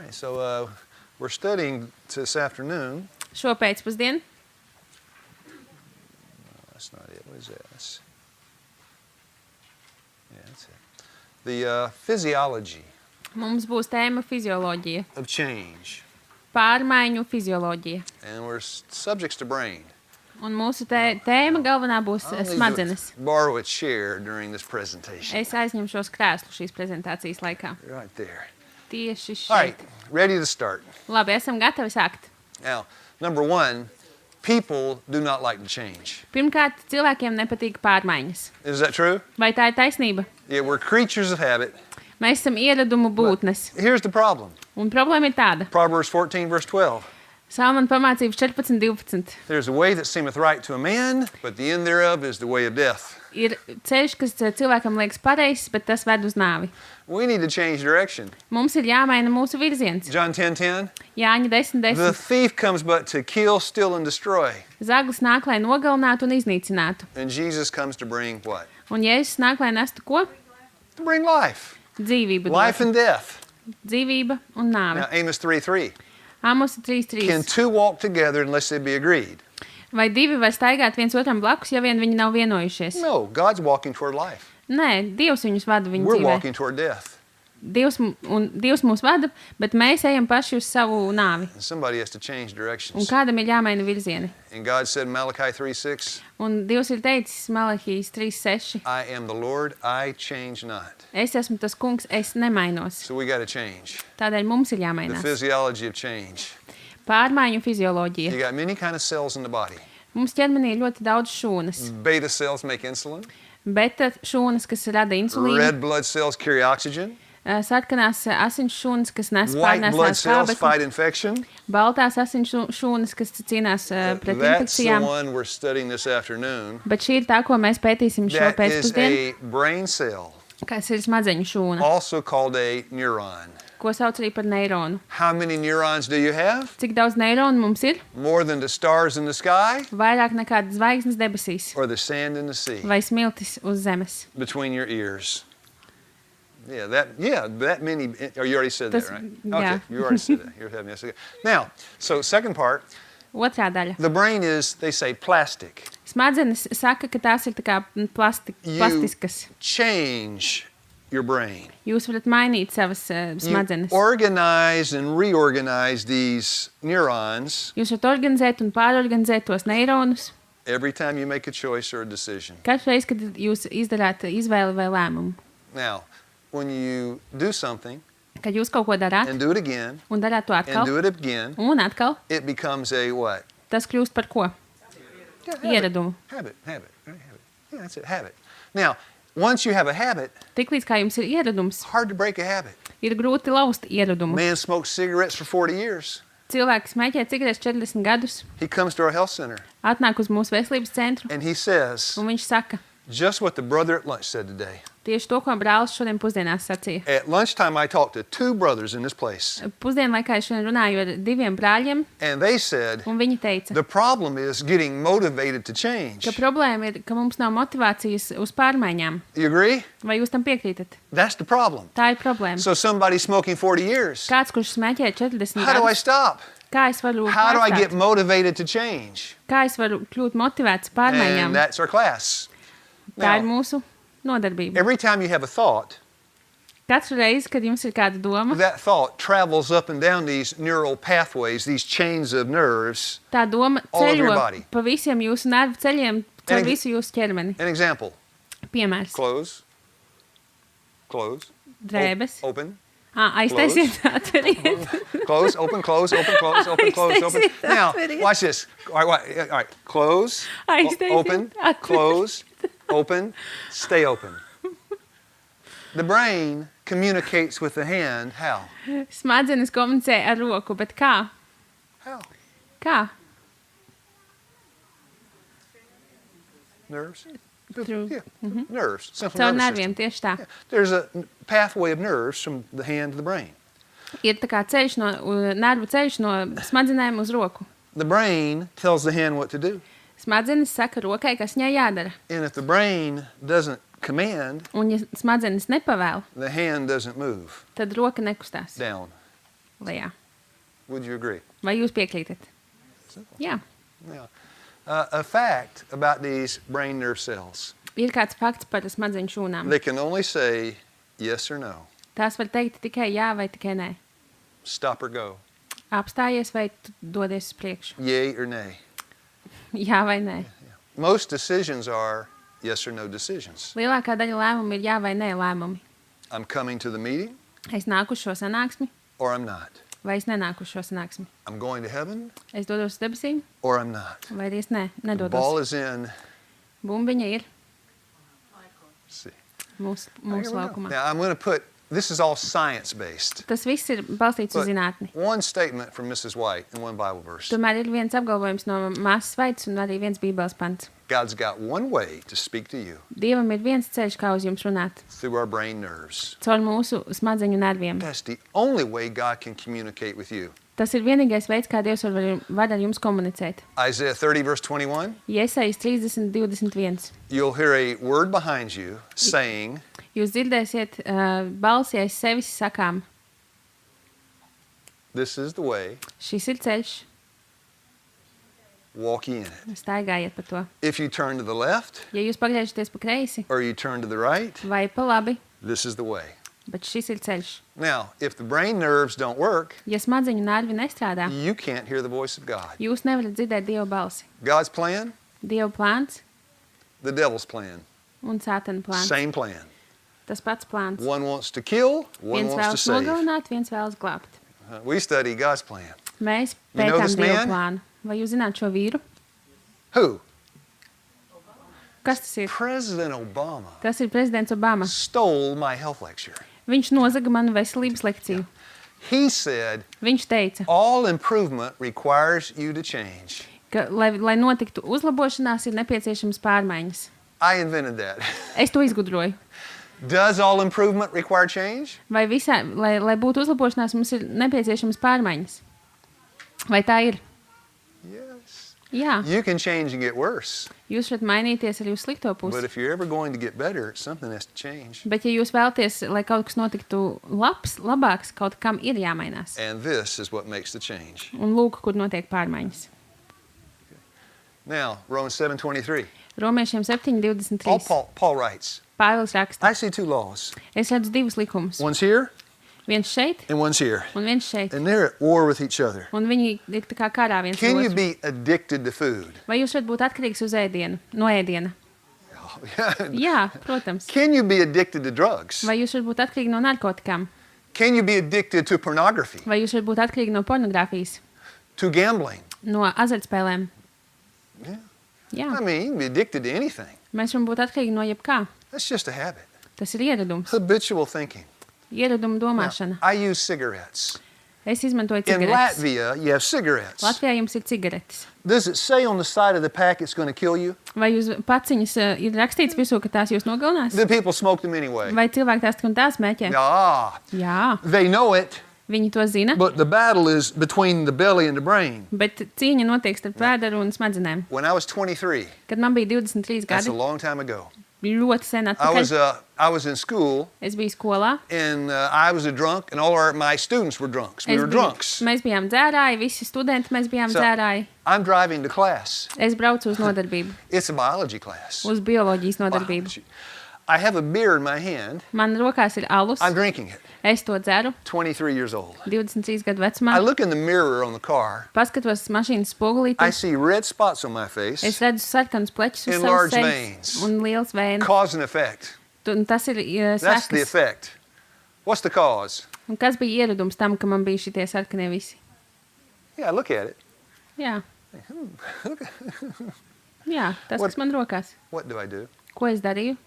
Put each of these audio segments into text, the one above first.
right, so we're studying this afternoon. Šo pēcpusdienu. That's not it. What is this? Yeah, that's it. The physiology Mums būs tēma fizioloģija. of change. Pārmaiņu fizioloģija. And we're subjects to brain. Un mūsu tēma galvenā būs I'll need smadzenes. to borrow a chair during this presentation. Es aizņemšos krēslu šīs prezentācijas laikā. Right there. Tieši All right, šeit. ready to start. Labi, esam gatavi sākt. Now, number one, people do not like to change. Pirmkārt, cilvēkiem nepatīk pārmaiņas. Is that true? Vai tā ir taisnība? Yeah, we're creatures of habit. Mēs esam ieradumu būtnes. Here's the problem. Un problēma ir tāda. Proverbs 14, verse 12. Salmana pamācības 14:12. There's a way that seemeth right to a man, but the end thereof is the way of death. Ir ceļš, kas cilvēkam liekas pareizs, bet tas ved uz nāvi. We need to change direction. Mums ir jāmaina mūsu virziens. John 10:10. Jāņa The 10:10. thief comes but to kill, steal, and destroy. Zaglis nāk, lai nogalinātu un iznīcinātu. And Jesus comes to bring what? Un Jēzus nāk, lai nestu ko? To bring life. Dzīvību. Life dot. and death. Dzīvība un nāve. Now, Amos 3:3. Amos Can 3:3. two walk together unless they be agreed? Vai divi var staigāt viens otram blakus, ja vien viņi nav vienojušies? No, God's walking toward life. Nē, Dievs viņus vada viņu We're dzīvē. walking toward death. Dievs mūs vada, bet mēs ejam paši uz savu nāvi. And somebody has to change Un directions. kādam ir jāmaina virzieni. And God said in Malachi 3:6, Un Dievs ir teicis Malahijas 3:6. I am the Lord, I change not. Es esmu tas kungs, es nemainos. So we got to change. Tādēļ mums ir The jāmainās. physiology of change. Pārmaiņu fizioloģija. You got many kind of cells in the body. Mums ķermenī ir ļoti daudz šūnas. Beta cells make insulin. Beta šūnas, kas rada insulīnu. Red blood cells carry oxygen. Sarkanās asins šūnas, kas nes White blood pārnēsās cells skābekli. fight infection. Baltās asins šūnas, kas cīnās pret That's the infekcijām. one we're studying this afternoon. Bet šī ir tā, ko mēs pētīsim šo That is pēcpusdienu, a brain cell, kas ir smadzeņu šūna, also called a neuron. ko sauc arī par neironu. How many neurons do you have? Cik daudz neironu mums ir? More than the stars in the sky Vairāk nekā zvaigznes debesīs or the sand in the sea vai smiltis uz zemes. between your ears? Yeah, that many. Oh, you already said that, Tas- right? yeah. Okay, you already said that. You're having this. Now, so second part, Otrā daļa. the brain is, they say, plastic. Smadzenes saka, ka tās ir tā kā plastiskas. Change your brain. Jūs varat mainīt savas You smadzenes. organize and reorganize these neurons Jūs varat organizēt un pārorganizēt tos neironus every time you make a choice or a decision. katru reizi, kad jūs izdarāt izvēli vai lēmumu. Now, when you do something Kad jūs kaut ko darāt and do it again un darāt to and atkal do it again, un atkal, it becomes a what? tas kļūst par ko? Ieradumu. Habit. Right, habit. Yeah, that's it, habit. Now, once you have a habit, Tiklīdz kā jums ir ieradums, hard to break a habit. ir grūti lauzt ieradumu. Man smokes cigarettes for 40 years. Cilvēks smēķē cigaretes 40 gadus, He comes to our health center atnāk uz mūsu veselības centru and he says un viņš saka just what the brother at lunch said today. tieši to, ko brālis šodien pusdienās sacīja. At lunchtime, I talked to two brothers in this place, Pusdienlaikā es šodien runāju ar diviem brāļiem, and they said un viņi teica, the problem is getting motivated to change. ka problēma ir, ka mums nav motivācijas uz pārmaiņām. You agree? Vai jūs tam piekrītat? That's the problem. Tā ir problēma. So somebody smoking 40 years, Kāds, kurš smēķē 40 how do I gadus, stop? kā es varu How do I get pārstāt? motivated to change? Kā es varu kļūt motivēts pārmaiņām? And that's our class. Tā ir Now, mūsu nodarbība. every time you have a thought, Katru reizi, kad jums ir kāda doma, that thought travels up and down these neural pathways, these chains of nerves. tā doma all of your ceļo body. pa visiem jūsu nervu ceļiem, caur And- visu jūsu ķermeni. An example, Piemērs. close, Drēbes. open, Aiztaisiet, atveriet. close, open, close, open, close, open, close, open. Aiztaisiet, Now, atveriet. watch this. All right, close, Aiztaisiet, open, atveriet. close, open, stay open. The brain communicates with the hand, how? Smadzenes komunicē ar roku, bet kā? How? Kā? Nerves? Through- Yeah, nerves. Central Caur nervous nerviem, system. tieši tā. Yeah. There's a pathway of nerves from the hand to the brain. Ir tā kā ceļš nervu ceļš no smadzenēm uz roku. The brain tells the hand what to do. Smadzenes saka rokai, kas viņai jādara. And if the brain doesn't command, Un ja smadzenes nepavēl, the hand doesn't move tad roka nekustās down. lejā. Would you agree? Vai jūs piekrītat? Simple. Jā. Yeah. A fact about these brain nerve cells. Ir kāds fakts par smadzeņu šūnām. They can only say yes or no. Tās var teikt tikai jā vai tikai nē. Stop or go. Apstājies vai tu dodies uz priekšu. Yay or nay. Jā vai nē. Most decisions are yes or no decisions. Lielākā daļa lēmumu ir jā vai nē lēmumi. I'm coming to the meeting Es nāku uz šo sanāksmi or I'm not. vai es nenāku uz šo sanāksmi. I'm going to heaven Es dodos uz debesīm or I'm not. vai arī es The nedodos. ball is in. Bumbiņa ir See. mūsu Here we go. laukumā. Now I'm going to put, this is all science-based. Tas viss ir balstīts uz But zinātni. one statement from Mrs. White and one Bible verse. Tomēr ir viens apgalvojums no māsas Vaitas un arī viens bībeles pants. God's got one way to speak to you, Dievam ir viens ceļš, kā uz jums runāt. through our brain nerves. Caur mūsu smadzeņu nerviem. That's the only way God can communicate with you. Tas ir vienīgais veids, kā Dievs var ar jums komunicēt. Isaiah 30 verse 21, Iesaijas 30:21. you'll hear a word behind you saying, Jūs dzirdēsiet balsi aiz sevis sakām, this is the way, šis ir ceļš, walk ye in it. staigājiet pa to. If you turn to the left Ja jūs pagriežaties pa kreisi or you turn to the right, vai pa labi, this is the way. bet šis ir ceļš. Now, if the brain nerves don't work, Ja smadzeņu nervi nestrādā, you can't hear the voice of God. jūs nevarat dzirdēt Dieva balsi. God's plan, Dieva plāns the devil's plan. un sātana plāns. Same plan. Tas pats plāns. One wants to kill, one Viens wants to vēlas save. nogalināt, viens vēlas glābt. We study God's plan. Mēs You know pētām this Dieva man? plānu. Vai jūs zināt šo vīru? Who? Kas tas ir? President Obama Tas ir prezidents Obama. stole my health lecture. Viņš nozaga manu veselības lekciju. He said, Viņš teica, all improvement requires you to change. ka, lai notiktu uzlabošanās, ir nepieciešams pārmaiņas. I invented that. Es to izgudroju. Does all improvement require change? Vai lai būtu uzlabošanās, mums ir nepieciešams pārmaiņas? Vai tā ir? Yes. Jā, You can change and get worse. jūs varat mainīties arī uz slikto But pusi. if you're ever going to get better, something has to change. Bet ja jūs vēlaties, lai kaut kas notiktu labāks, kaut kam ir jāmainās. And this is what makes the change. Un lūk, kur notiek pārmaiņas. Now, Romans 7:23. Romiešiem 7:23. Paul writes, Pāvils raksta, I see two laws. es redzu divus likumus. One's here Viens šeit and one's here. un viens šeit. And they're at war with each other. Un viņi ir tā kā karā viens Can you otru. be addicted to food? Vai jūs varat būt atkarīgs uz ēdienu, no ēdiena? Oh, yeah. Jā, protams. Can you be addicted to drugs? Vai jūs varat būt atkarīgi no narkotikām? Can you be addicted to pornography? Vai jūs varat būt atkarīgi no pornogrāfijas, To gambling? no azartspēlēm? Yeah. Jā, I mean, you can be addicted to anything. mēs varam būt atkarīgi no jebkā. That's just a habit. Tas ir ieradums, Habitual thinking. ieraduma Now, domāšana. I use cigarettes. Es izmantoju In cigaretes. Latvia, you have cigarettes. Latvijā jums ir cigaretes. Does it say on the side of the pack it's going to kill you? Vai jūs paciņas ir rakstīts virsū, ka tās jūs nogalinās? The people smoke them anyway. Vai cilvēki tās tik un tās mēķē? Ah, Jā, they know it, viņi to zina, but the battle is between the belly and the brain. bet cīņa notiek starp vēderu un smadzenēm. When I was 23, Kad man bija 23 that's a gadi, long time ago, ļoti sen atpakaļ, I was in school es biju skolā. and I was a drunk and all my students were drunks. We were drunks. Mēs bijām dzērāji, visi studenti mēs bijām So- dzērāji. I'm driving to class. Es braucu uz nodarbību, It's a biology class. uz bioloģijas nodarbību. Biology. I have a beer in my hand. Man rokās ir alus, I'm drinking it. es to dzeru, 23 years old. 23 gadu I vecumā. look in the mirror on the car. Paskatos mašīnas I spogulīti, see red spots on my face. es redzu sarkanus pleķus uz savas Enlarged sejas veins. un liels vēns. Cause and effect. Un tas ir That's the sekas. effect. What's the cause? Un kas bija ieradums tam, ka man bija šitie sarkanie visi? Yeah, look at it. Jā. Jā, tas, kas man rokās. What do I do? Ko es darīju?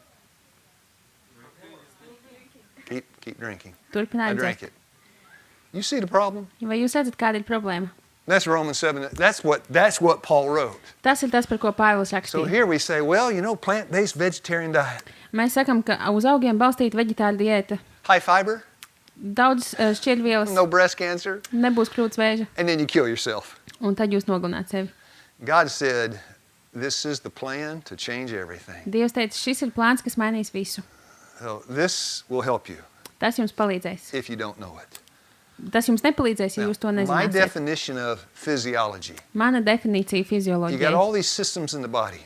Keep drinking. I Turpināju drank dzert. it. You see the problem? Vai jūs redzat, kāda ir problēma? That's Romans 7. That's what Paul wrote. Tas ir tas, par ko Pāvils So rakstīja. here we say, well, plant-based vegetarian diet. Mēs sakam, ka uz augiem balstīta veģetāra diēta. High fiber, Daudz šķiedrvielas, no breast cancer, nebūs krūts vēža, and then you kill yourself. un tad jūs nogalināt sevi. God said, this is the plan to change everything. Dievs teica, šis ir plāns, kas mainīs visu. So this will help you Tas jums palīdzēs. if you don't know it. tas jums nepalīdzēs, ja Now, jūs to my nezināsiet. definition of physiology. Mana definīcija You got fizioloģijai. all these systems in the body.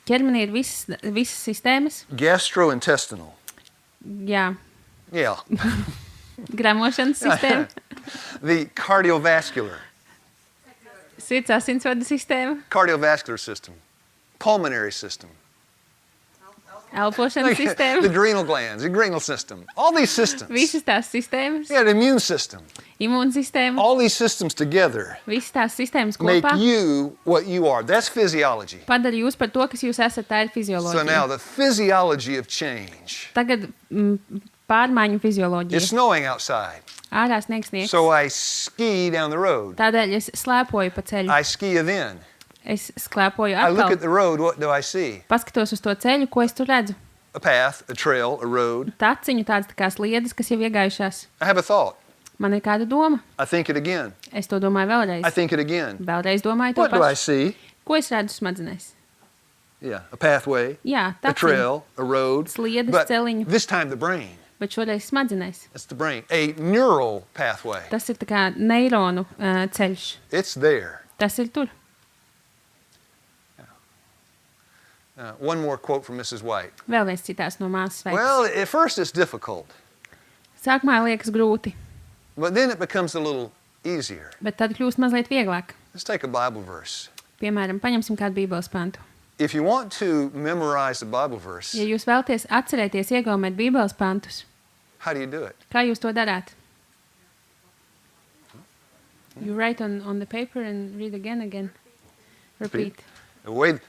Ķermenī ir visas sistēmas, Gastrointestinal. jā, Yeah. gramošanas sistēma, The cardiovascular. sirds asinsvadu sistēma, Cardiovascular system. Pulmonary system. elpošanas The sistēma, adrenal glands, the adrenal system. All these systems. visas tās sistēmas, You got an immune system. imūnsistēma, All these systems together visas tās sistēmas make kopā you what you are. That's physiology. padara jūs par to, kas jūs esat, tā ir So now fizioloģija. the physiology of change. Tagad pārmaiņu It's fizioloģija. snowing outside. Ārā sniegs. So I ski down the road. Tādēļ es slēpoju pa ceļu. I ski then. Es slēpoju I look at atkal. the road, what do I see? Paskatos uz to ceļu, ko es tur redzu. A path, a trail, a road. Taciņu tādas tā kā sliedas, kas jau iegājušās. I have a thought. Man ir kāda doma. I think it again. Es to domāju vēlreiz. I think it again. Vēlreiz domāju to What do I pašu. see? Ko es redzu smadzenēs? Yeah, a pathway, Jā, a taciņu. trail, a road. Sliedas, But celiņu. this time the brain. Bet šoreiz smadzenēs. It's the brain. A neural pathway. Tas ir tā kā neironu ceļš. It's there. Tas ir tur. One more quote from Mrs. White. Vēl viens citāts no māsas veids. Well, at first it's difficult, Sākumā liekas grūti, but then it becomes a little easier. bet tad kļūst mazliet vieglāk. Let's take a Bible verse. Piemēram, paņemsim kādu bībeles pantu. If you want to memorize the Bible verse, Ja jūs vēlties atcerēties iegaumēt bībeles pantus, how do you do it? kā jūs to darāt? You write on the paper and read again. Repeat.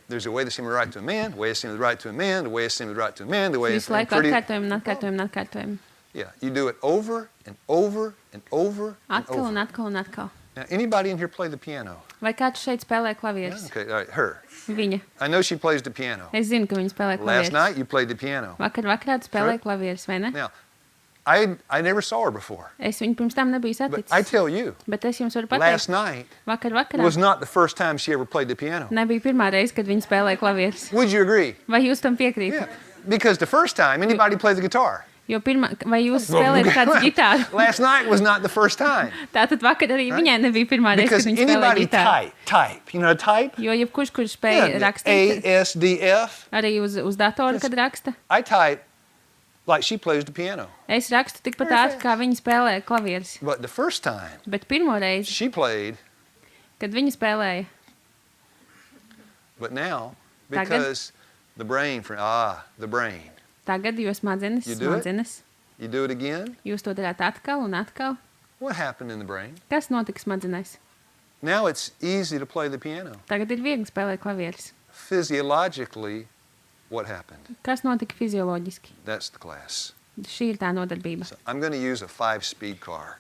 There's a way that seems right to a man, the way it seems right to a man, the way it seems right to a man, the way it's Visu laiku pretty. atkārtojam. Yeah, you do it over and over and over and Atkal un over. atkal un atkal. Now, anybody in here play the piano? Vai kāds šeit spēlē Yeah, klavierus? okay, all right, her. Viņa. I know she plays the piano. Es zinu, ka viņa spēlē Last klavierus. night you played the piano. Vakarā tu spēlēji Sure. klavierus, vai ne? Now, I never saw her before, Es viņu pirms tam nebiju but I saticis. tell you, Bet es jums varu last pateikt, night vakarā was not the first time she ever played the piano. nebija pirmā reize, kad viņa spēlēja klavierus. Would you agree? Vai jūs tam piekrītat? Yeah, because the first time anybody played the guitar. Jo vai jūs spēlējat kādu ģitāru? Last night was not the first time. Tātad vakar arī viņai nebija pirmā reize, Because kad viņa spēlēja anybody ģitāru. type. You know how to type? Jo jebkurš, kurš spēja Yeah, rakstīt, ASDF. arī uz datoru, kad raksta, I type like she plays the piano. es rakstu tikpat ātri, kā viņa spēlē klavierus. But the first time Bet pirmo reizi, she played, kad viņa spēlēja, but now, Tagad? because the brain, the brain. tagad jo smadzenes, You do it? You do it again. jūs to darāt atkal un atkal. What happened in the brain? Kas notika smadzenēs? Now it's easy to play the piano. Tagad ir viegli spēlēt klavierus. Physiologically, what happened? Kas notika fizioloģiski? That's the class. Šī ir tā nodarbība. So I'm going to use a 5-speed car.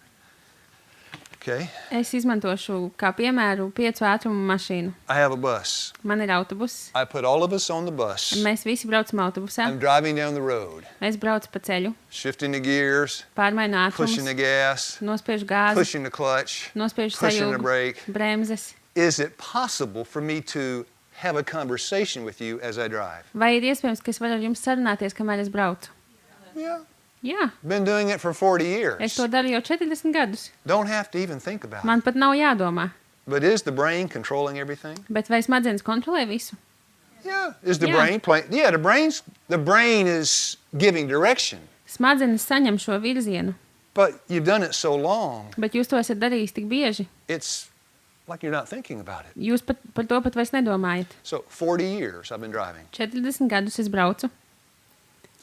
Okay? Es izmantošu kā piemēru 5 ātrumu mašīnu. I have a bus. Man ir autobus. I put all of us on the bus. Mēs visi braucam autobusā. I'm driving down the road, Es braucu pa ceļu, shifting the gears, pārmainu pushing the ātrumus, gas, nospiežu gāzi, pushing the clutch, nospiežu pushing the sajūgu, brake. bremzes. Is it possible for me to have a conversation with you as I drive? Vai ir iespējams, ka es varu ar jums sarunāties, kamēr es braucu? Yeah. Jā, Been doing it for 40 years. es to daru jau 40 gadus. Don't have to even think about it. Man pat nav jādomā. But is the brain controlling everything? Bet vai smadzenes kontrolē visu? Yeah. Is the Yeah. brain playing? Yeah, the brain is giving direction. Smadzenes saņem šo virzienu, But you've done it so long, bet jūs to esat darījis tik bieži. it's like you're not thinking about it. Jūs pat par to pat vairs nedomājat. So 40 years I've been driving. 40 gadus es braucu.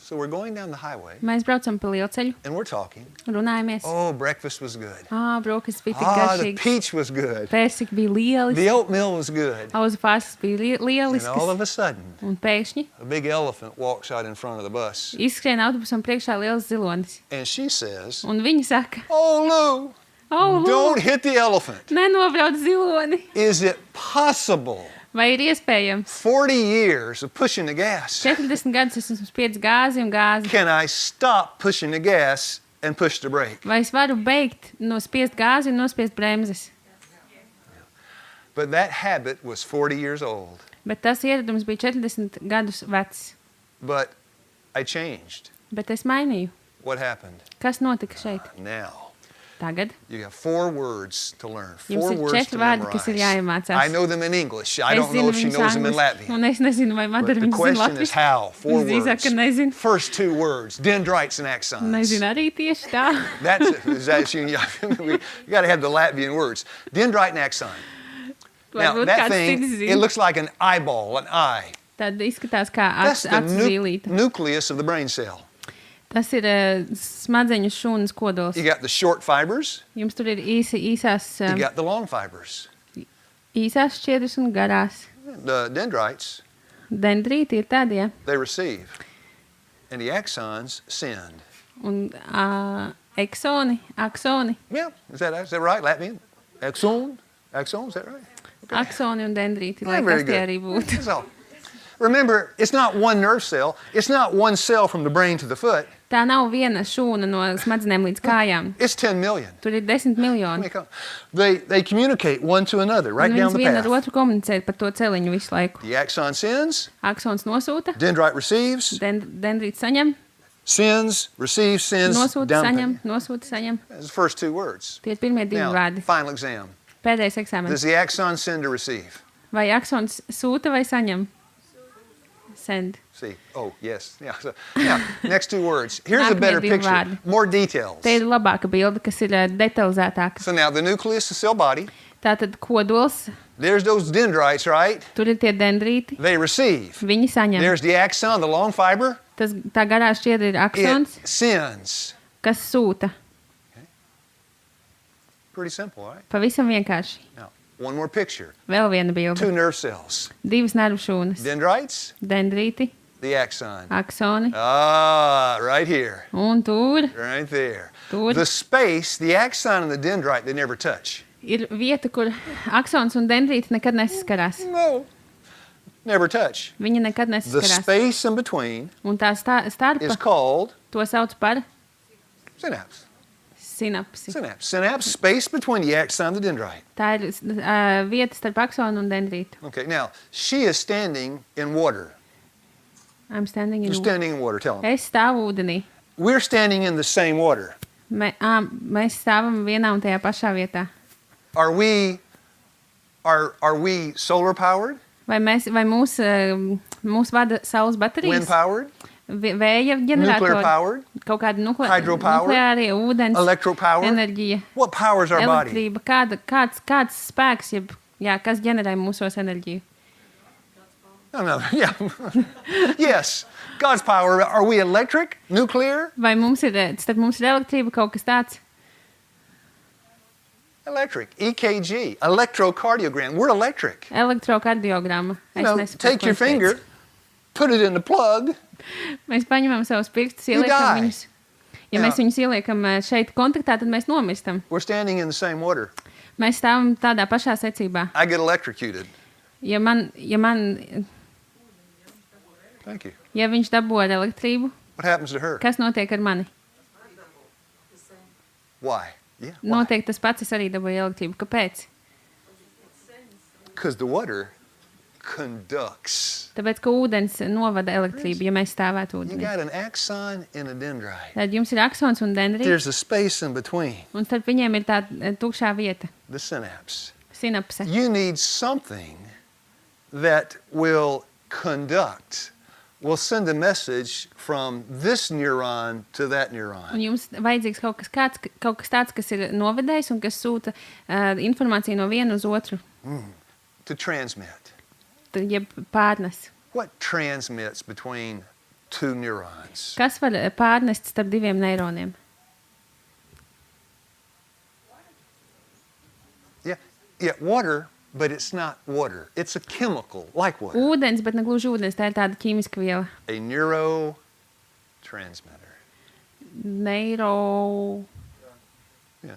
So we're going down the highway Mēs braucam pa lielceļu, and we're talking. runājamies. Oh, breakfast was good. Brokas bija tik The garšīgas. peach was good. Persika bija lielis. The oatmeal was good. Auzu pārslas bija And all lieliskas. of a sudden, Un pēkšņi a big elephant walks out in front of the bus. izskrien autobusam priekšā liels zilonis. And she says, Un viņi saka, "Oh, Lou, don't hit the elephant." nenobrauc ziloni. Is it possible? Vai ir iespējams? 40 years of pushing the gas. 40 gadus es esmu spiedis gāzi un gāzi. Can I stop pushing the gas and push the brake? Vai es varu beigt nospiest gāzi un nospiest bremzes? But that habit was 40 years old. Bet tas ieradums bija 40 gadus vecs. But I changed. Bet es mainīju. What happened? Kas notika šeit? Now, Tagad You have 4 words to learn. 4 jums ir words 4 to vārdi, kas ir memorize. jāiemācās. I know them in English. I Es don't know zinu if she viņus knows them in angliski, Latvian. un es nezinu, vai But Madara the viņus zina question is latviski. how? 4 Visdrīzāk, ka words. nezinu. First 2 words, dendrites and axons. Nezinu arī tieši tā. That's it. Is that you got to have the Latvian words. Dendrite and axon. Now, Varbūt that kāds thing, cits it zina. looks like an eyeball, an eye. Tad izskatās kā That's acu the zīlīte. nucleus of the brain cell. Tas ir smadzeņu šūnas kodols. You got the short fibers, Jums tur ir īsās you got the long fibers. šķiedras un garās. The dendrites, Dendrīti ir tādi, ja? they receive. And the axons send. Un aksoni. Yeah, is that right, Latvian? Axon? Axon, is that right? Okay. Aksoni un dendrīti, lai Very kas tie good. arī būtu. That's all. Remember, it's not one nerve cell. It's not one cell from the brain to the foot. Tā nav viena šūna no smadzenēm līdz kājām. It's 10 million. Tur ir 10 miljoni. They communicate one to another right Un down viņas the viena ar path. otru komunicē par to celiņu visu laiku. The axon sends, Aksons nosūta, dendrite receives, dendrīts saņem, sends, receives, sends, nosūta, down saņem, the nosūta, saņem. That's the first 2 words. Tie ir pirmie 2 Now, vārdi. final exam. Pēdējais eksāmenis. Does the axon send or receive? Vai aksons sūta vai saņem? Send. See. Oh, yes. Yeah. So, now, next 2 words. Here's a Nākamie better 2 picture. vārdi. More details. Te ir labāka bilde, kas ir detalizētāka. So now the nucleus, the cell body, Tātad kodols, there's those dendrites, right? tur ir tie dendrīti, They receive. viņi saņem. There's the axon, the long fiber. Tā garā šķiedra ir It aksons, sends. kas sūta. Pretty simple, right? Pavisam vienkārši. Now, one more picture. Vēl viena 2 bilde. nerve cells. 2 nervu šūnas. Dendrites, Dendrīti, the axon. aksoni Ah, right here. un tur Right there. Tur. The space, the axon and the dendrite, they never touch. ir vieta, kur aksons un dendrīti nekad nesaskarās. No. Never touch. Viņi nekad The nesaskarās. space in between Un tā is starpa, called to sauc par synapse. sinapsi. Synapse. Synapse, space between the axon and the dendrite. Tā ir vieta starp aksonu un dendrītu. Okay, now, she is standing in water. I'm standing in You're standing in water, tell them. Es stāvu ūdenī. We're standing in the same water. Mēs stāvam vienā un tajā pašā vietā. Are we solar powered? Vai mūs vada saules Wind baterijas, powered? vēja Nuclear ģeneratori, powered? kaut kāda Hydropower? nukleārie ūdens, Electro power? enerģija, What powers our body? elektrība, kāds spēks, kas ģenerē mūsos enerģiju. No, yeah. Yes, God's power. Are we electric? Nuclear? Vai starp mums ir elektrība, kaut kas tāds? Electric. EKG. Electrocardiogram. We're electric. Elektrokardiogramma. Take your finger, put it in the plug. Mēs paņemam savus pirkstus, You ieliekam die. viņus. Ja Jā. mēs viņus ieliekam šeit kontaktā, tad mēs nomirstam. We're standing in the same water. Mēs stāvam tādā pašā secībā. I get electrocuted. Ja Thank you. viņš dabū ar elektrību, What happens to her? kas notiek ar mani? Why? Yeah. Notiek tas pats, es arī dabūju elektrību. Kāpēc? Because the water conducts. Tāpēc, ka ūdens novada elektrību, ja mēs stāvētu You ūdenī. got an axon and a dendrite. Tad jums ir aksons un dendrīts, There's a space in between, un starp viņiem ir tā tukšā vieta, the synapse. sinapse. You need something that will conduct, will send a message from this neuron to that Un neuron. jums vajadzīgs kaut kas tāds, kas ir novedējis un kas sūta informāciju no viena uz otru, To transmit. jeb pārnes. What transmits between 2 neurons? Kas var pārnest starp 2 neironiem? Yeah, water, but it's not water. It's a chemical, like water. Ūdens, bet ne gluži ūdens, tā ir tāda ķīmiska viela. A neurotransmitter. Neiro... Yeah.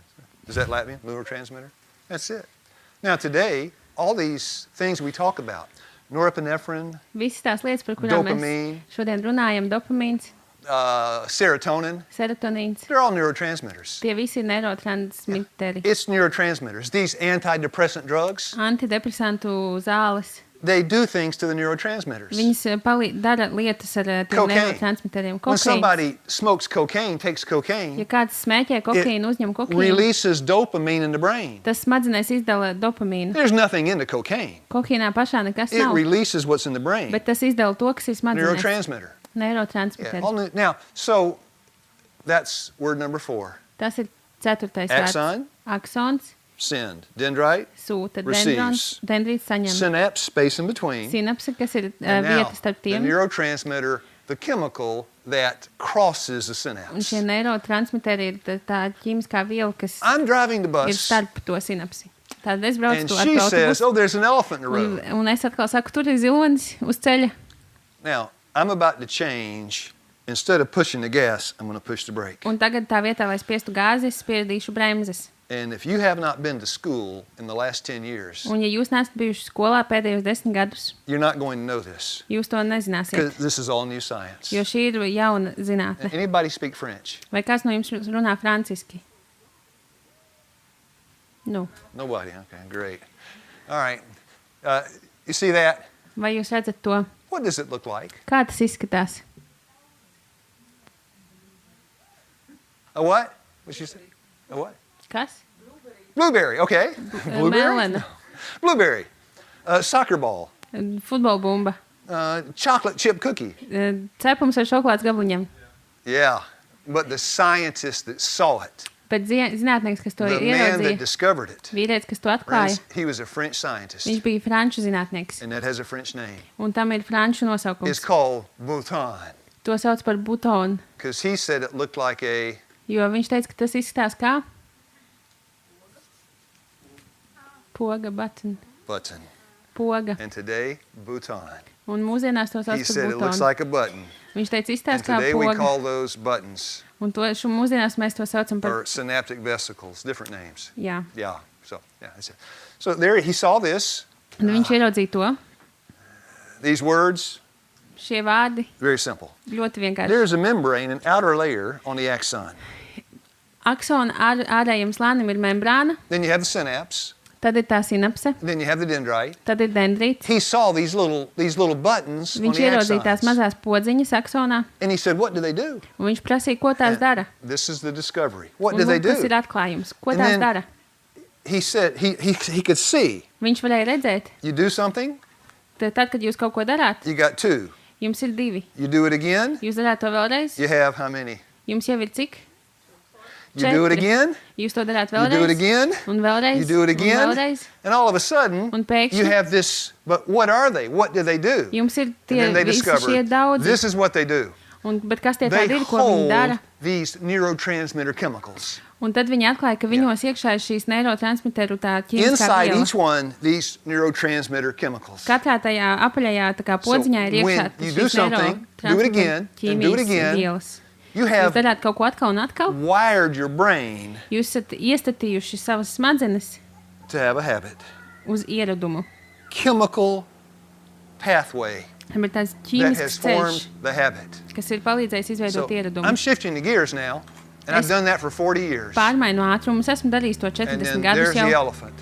Is that Latvian? Neurotransmitter? That's it. Now today, all these things we talk about, norepinephrine, Visas tās lietas, par kurām Dopamīna. mēs šodien runājam, dopamīns, serotonin, serotonīns, they're all neurotransmitters. tie visi ir neurotransmiteri. It's neurotransmitters. These antidepressant drugs, Antidepresantu zāles, they do things to the neurotransmitters. Viņas dara lietas ar tiem Cocaine. neurotransmiteriem. When Kokaīns. somebody smokes cocaine, takes Ja cocaine, kāds smēķē kokaīnu, uzņem kokaīnu, releases dopamine in the brain. tas smadzenēs izdala dopamīnu. There's nothing in the cocaine. Kokaīnā pašā nekas It nav, releases what's in the brain. bet tas izdala to, kas ir smadzenēs. Neurotransmitter. Yeah, Neurotransmiteri. all new. Now, so that's word number 4. Tas ir 4. vārds. Axon, Aksons send. Dendrite, sūta, Receives. dendrīts saņem. synapse, space in between. Sinapse, kas ir And now, vieta starp the tiem. neurotransmitter, the chemical that crosses the Un synapse. šie neurotransmiteri ir tā ķīmiskā viela, kas I'm driving the ir bus, starp to sinapsi. Tad es braucu and to ar she says, autobusu, oh, there's an elephant in the road. un es atkal saku, tur ir zilonis uz ceļa. Now, I'm about to change. Instead of pushing the gas, I'm going to push the brake. Un tagad tā vietā, lai spiestu gāzi, es spiedīšu bremzes. And if you have not been to school in the last 10 years, Un ja jūs neesat bijuši skolā pēdējos 10 gadus, you're not going to know this jūs to nezināsiet, because this is all new science. jo šī ir jauna zinātne. Anybody speak French? Vai kāds no jums runā franciski? Nu, Nobody. Okay, great. All right. You see that? vai jūs redzat to? What does it look like? Kā tas izskatās? A what? What'd you say? A what? Kas? Blueberry. Okay. Blueberry? Melena. Blueberry. Soccer ball. Futbola bumba. Chocolate chip cookie. Cepums ar šokolādes gabaliņiem. Yeah. But the scientist that saw it, Bet zinātnieks, kas to the man that ieraudzīja, discovered it, vīrietis, kas to friends, atklāja, he was a French scientist, viņš bija franču zinātnieks. and that has a French name. Un tam ir franču It's nosaukums. called Bhutan, To sauc par butonu, because he said it looked like a jo viņš teica, ka tas izskatās kā poga, button, button. poga. And today, Bhutan. Un mūsdienās to sauc He par said it looks butonu. like a button. Viņš teica, And izskatās kā today we poga. call those buttons Un to mūsdienās mēs to saucam par, or synaptic vesicles, different names. jā. Yeah. So yeah, that's it. So there he saw this. Un viņš ieraudzīja to. These words, Šie vārdi very simple. ļoti vienkārši. There's a membrane, an outer layer on the axon. Aksona ārējiem slānim ir membrāna, Then you have the synapse. tad ir tā sinapse, Then you have the dendrite. tad ir dendrīts. He saw these little buttons on Viņš the ieraudzīja tās axons. mazās podziņas aksonā, And he said, what do they do? un viņš prasīja, ko tās dara. This is the discovery. What Un do they tas do? ir atklājums. Ko And tās then- dara? He said he could see. Viņš varēja redzēt, You do something, tad, kad jūs kaut ko darāt, you got 2. jums ir 2. You do it again, Jūs darāt to vēlreiz, you have how many? jums jau ir cik? You do it 4. again, Jūs to darāt you do it vēlreiz, again, un vēlreiz, you do it un again, vēlreiz, and all of a sudden, un pēkšņi you have this, but what are they? What do they do? jums ir And tie then they visi discover, šie daudzi. this is what they do. Bet kas tie They tādi ir, ko viņi hold dara? these neurotransmitter chemicals. Un tad viņi atklāja, ka viņos iekšā ir šīs neurotransmiteru tā ķīmiskā Inside viela. each one, these neurotransmitter chemicals. Katrā tajā apaļajā tā kā podziņā ir when iekšā you do šīs something, do it again, and do it ķīmijas again, vielas. You Jūs have darāt kaut ko atkal un atkal. wired your brain Jūs esat iestatījuši savas smadzenes to have a habit. uz ieradumu. Chemical pathway Bet tāds that ķīmisks has ceļš, formed the habit. kas ir palīdzējis So izveidot ieradumu. I'm shifting the gears now, and I've Es- done that for 40 years. Pārmaiņu ātrumus esmu darījis to And 40 then gadus there's the jau, elephant.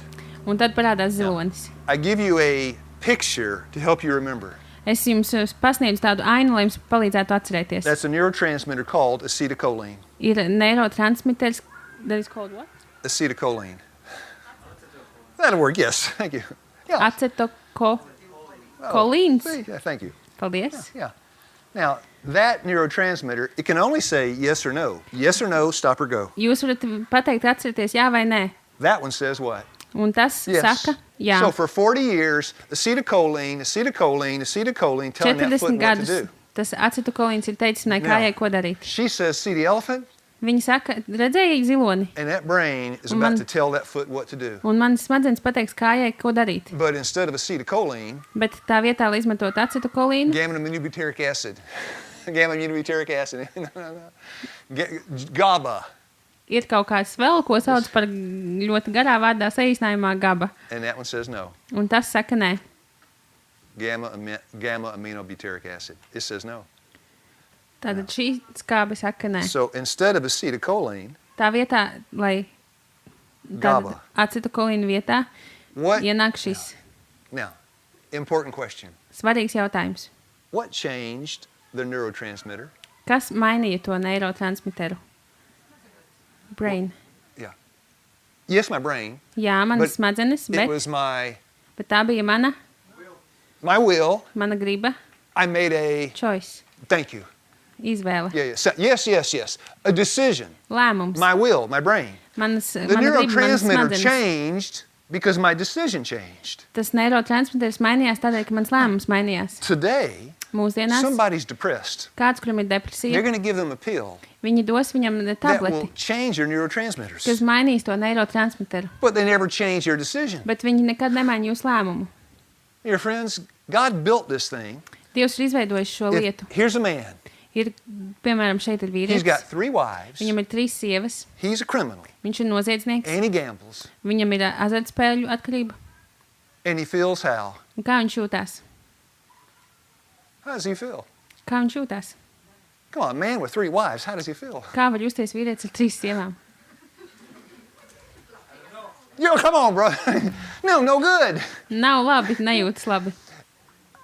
un tad parādās zilonis. I give you a picture to help you remember. Es jums pasniedzu tādu ainu, lai jums palīdzētu atcerēties. That's a neurotransmitter called acetylcholine. Ir neurotransmiters, that is called what? Acetylcholine. That'll work, yes. Thank you. Yeah. Acetokolīns. See? Yeah, thank you. Paldies. Yeah. Now, that neurotransmitter, it can only say yes or no. Yes or no, stop or go. Jūs varat pateikt, atcerieties, jā vai nē. That one says what? Un tas Yes. saka, jā. So for 40 years, acetylcholine telling that 40 foot what to gadus do. tas acetokolīns ir teicis manai Now- kājai, ko darīt. She says, see the elephant? Viņa saka, redzēji ziloni, And that brain is Un about man- to tell that foot what to do. un manas smadzenes pateiks kājai, ko darīt. But instead of acetylcholine, Bet tā vietā, lai izmantot acetokolīnu, gamma-aminobutyric acid. Gamma-aminobutyric acid. GABA. ir kaut kāds vēl, ko sauc par ļoti garā vārdā saīsinājumā GABA. And that one says no. Un tas saka nē. Gamma-aminobutyric acid. It says no. Tātad šī skābe saka nē. So instead of acetylcholine, Tā vietā, lai GABA. acetokolīnu vietā what? ienāk šis. Now, Important question. Svarīgs jautājums. What changed the neurotransmitter? Kas mainīja to neirotransmiteru? Brain. Yes, my brain. Jā, manas smadzenes, It was my bet tā bija will. mana griba, I made a, choice, thank you. izvēle, Yes. A decision. lēmums. My will, my brain. The The griba, manas neurotransmitter smadzenes. changed because my decision changed. Tas neirotransmiters mainījās tādēļ, ka mans lēmums mainījās. Today, Mūsdienās somebody's depressed. kāds, kuram ir You're depresija, going to give them a pill viņi dos viņam that tableti, will change their neurotransmitters. kas mainīs to neirotransmiteru, But they never change your decision. bet viņi nekad nemaina jūsu lēmumu. Dear friends, God built this thing. Dievs ir izveidojis šo lietu. Here's a man. Ir, piemēram, šeit ir He's got vīrietis, 3 wives. viņam ir 3 sievas, He's a criminal. viņš ir noziedznieks, And he gambles. viņam ir azartspēļu atkarība. And he feels how? Un kā viņš jūtās? How does he feel? Kā viņš jūtās? Come on, a man with 3 wives, how does he feel? Kā var justies vīrietis ar 3 sievām? Yo, come on, bro. No good. Nav labi, nejūtas labi.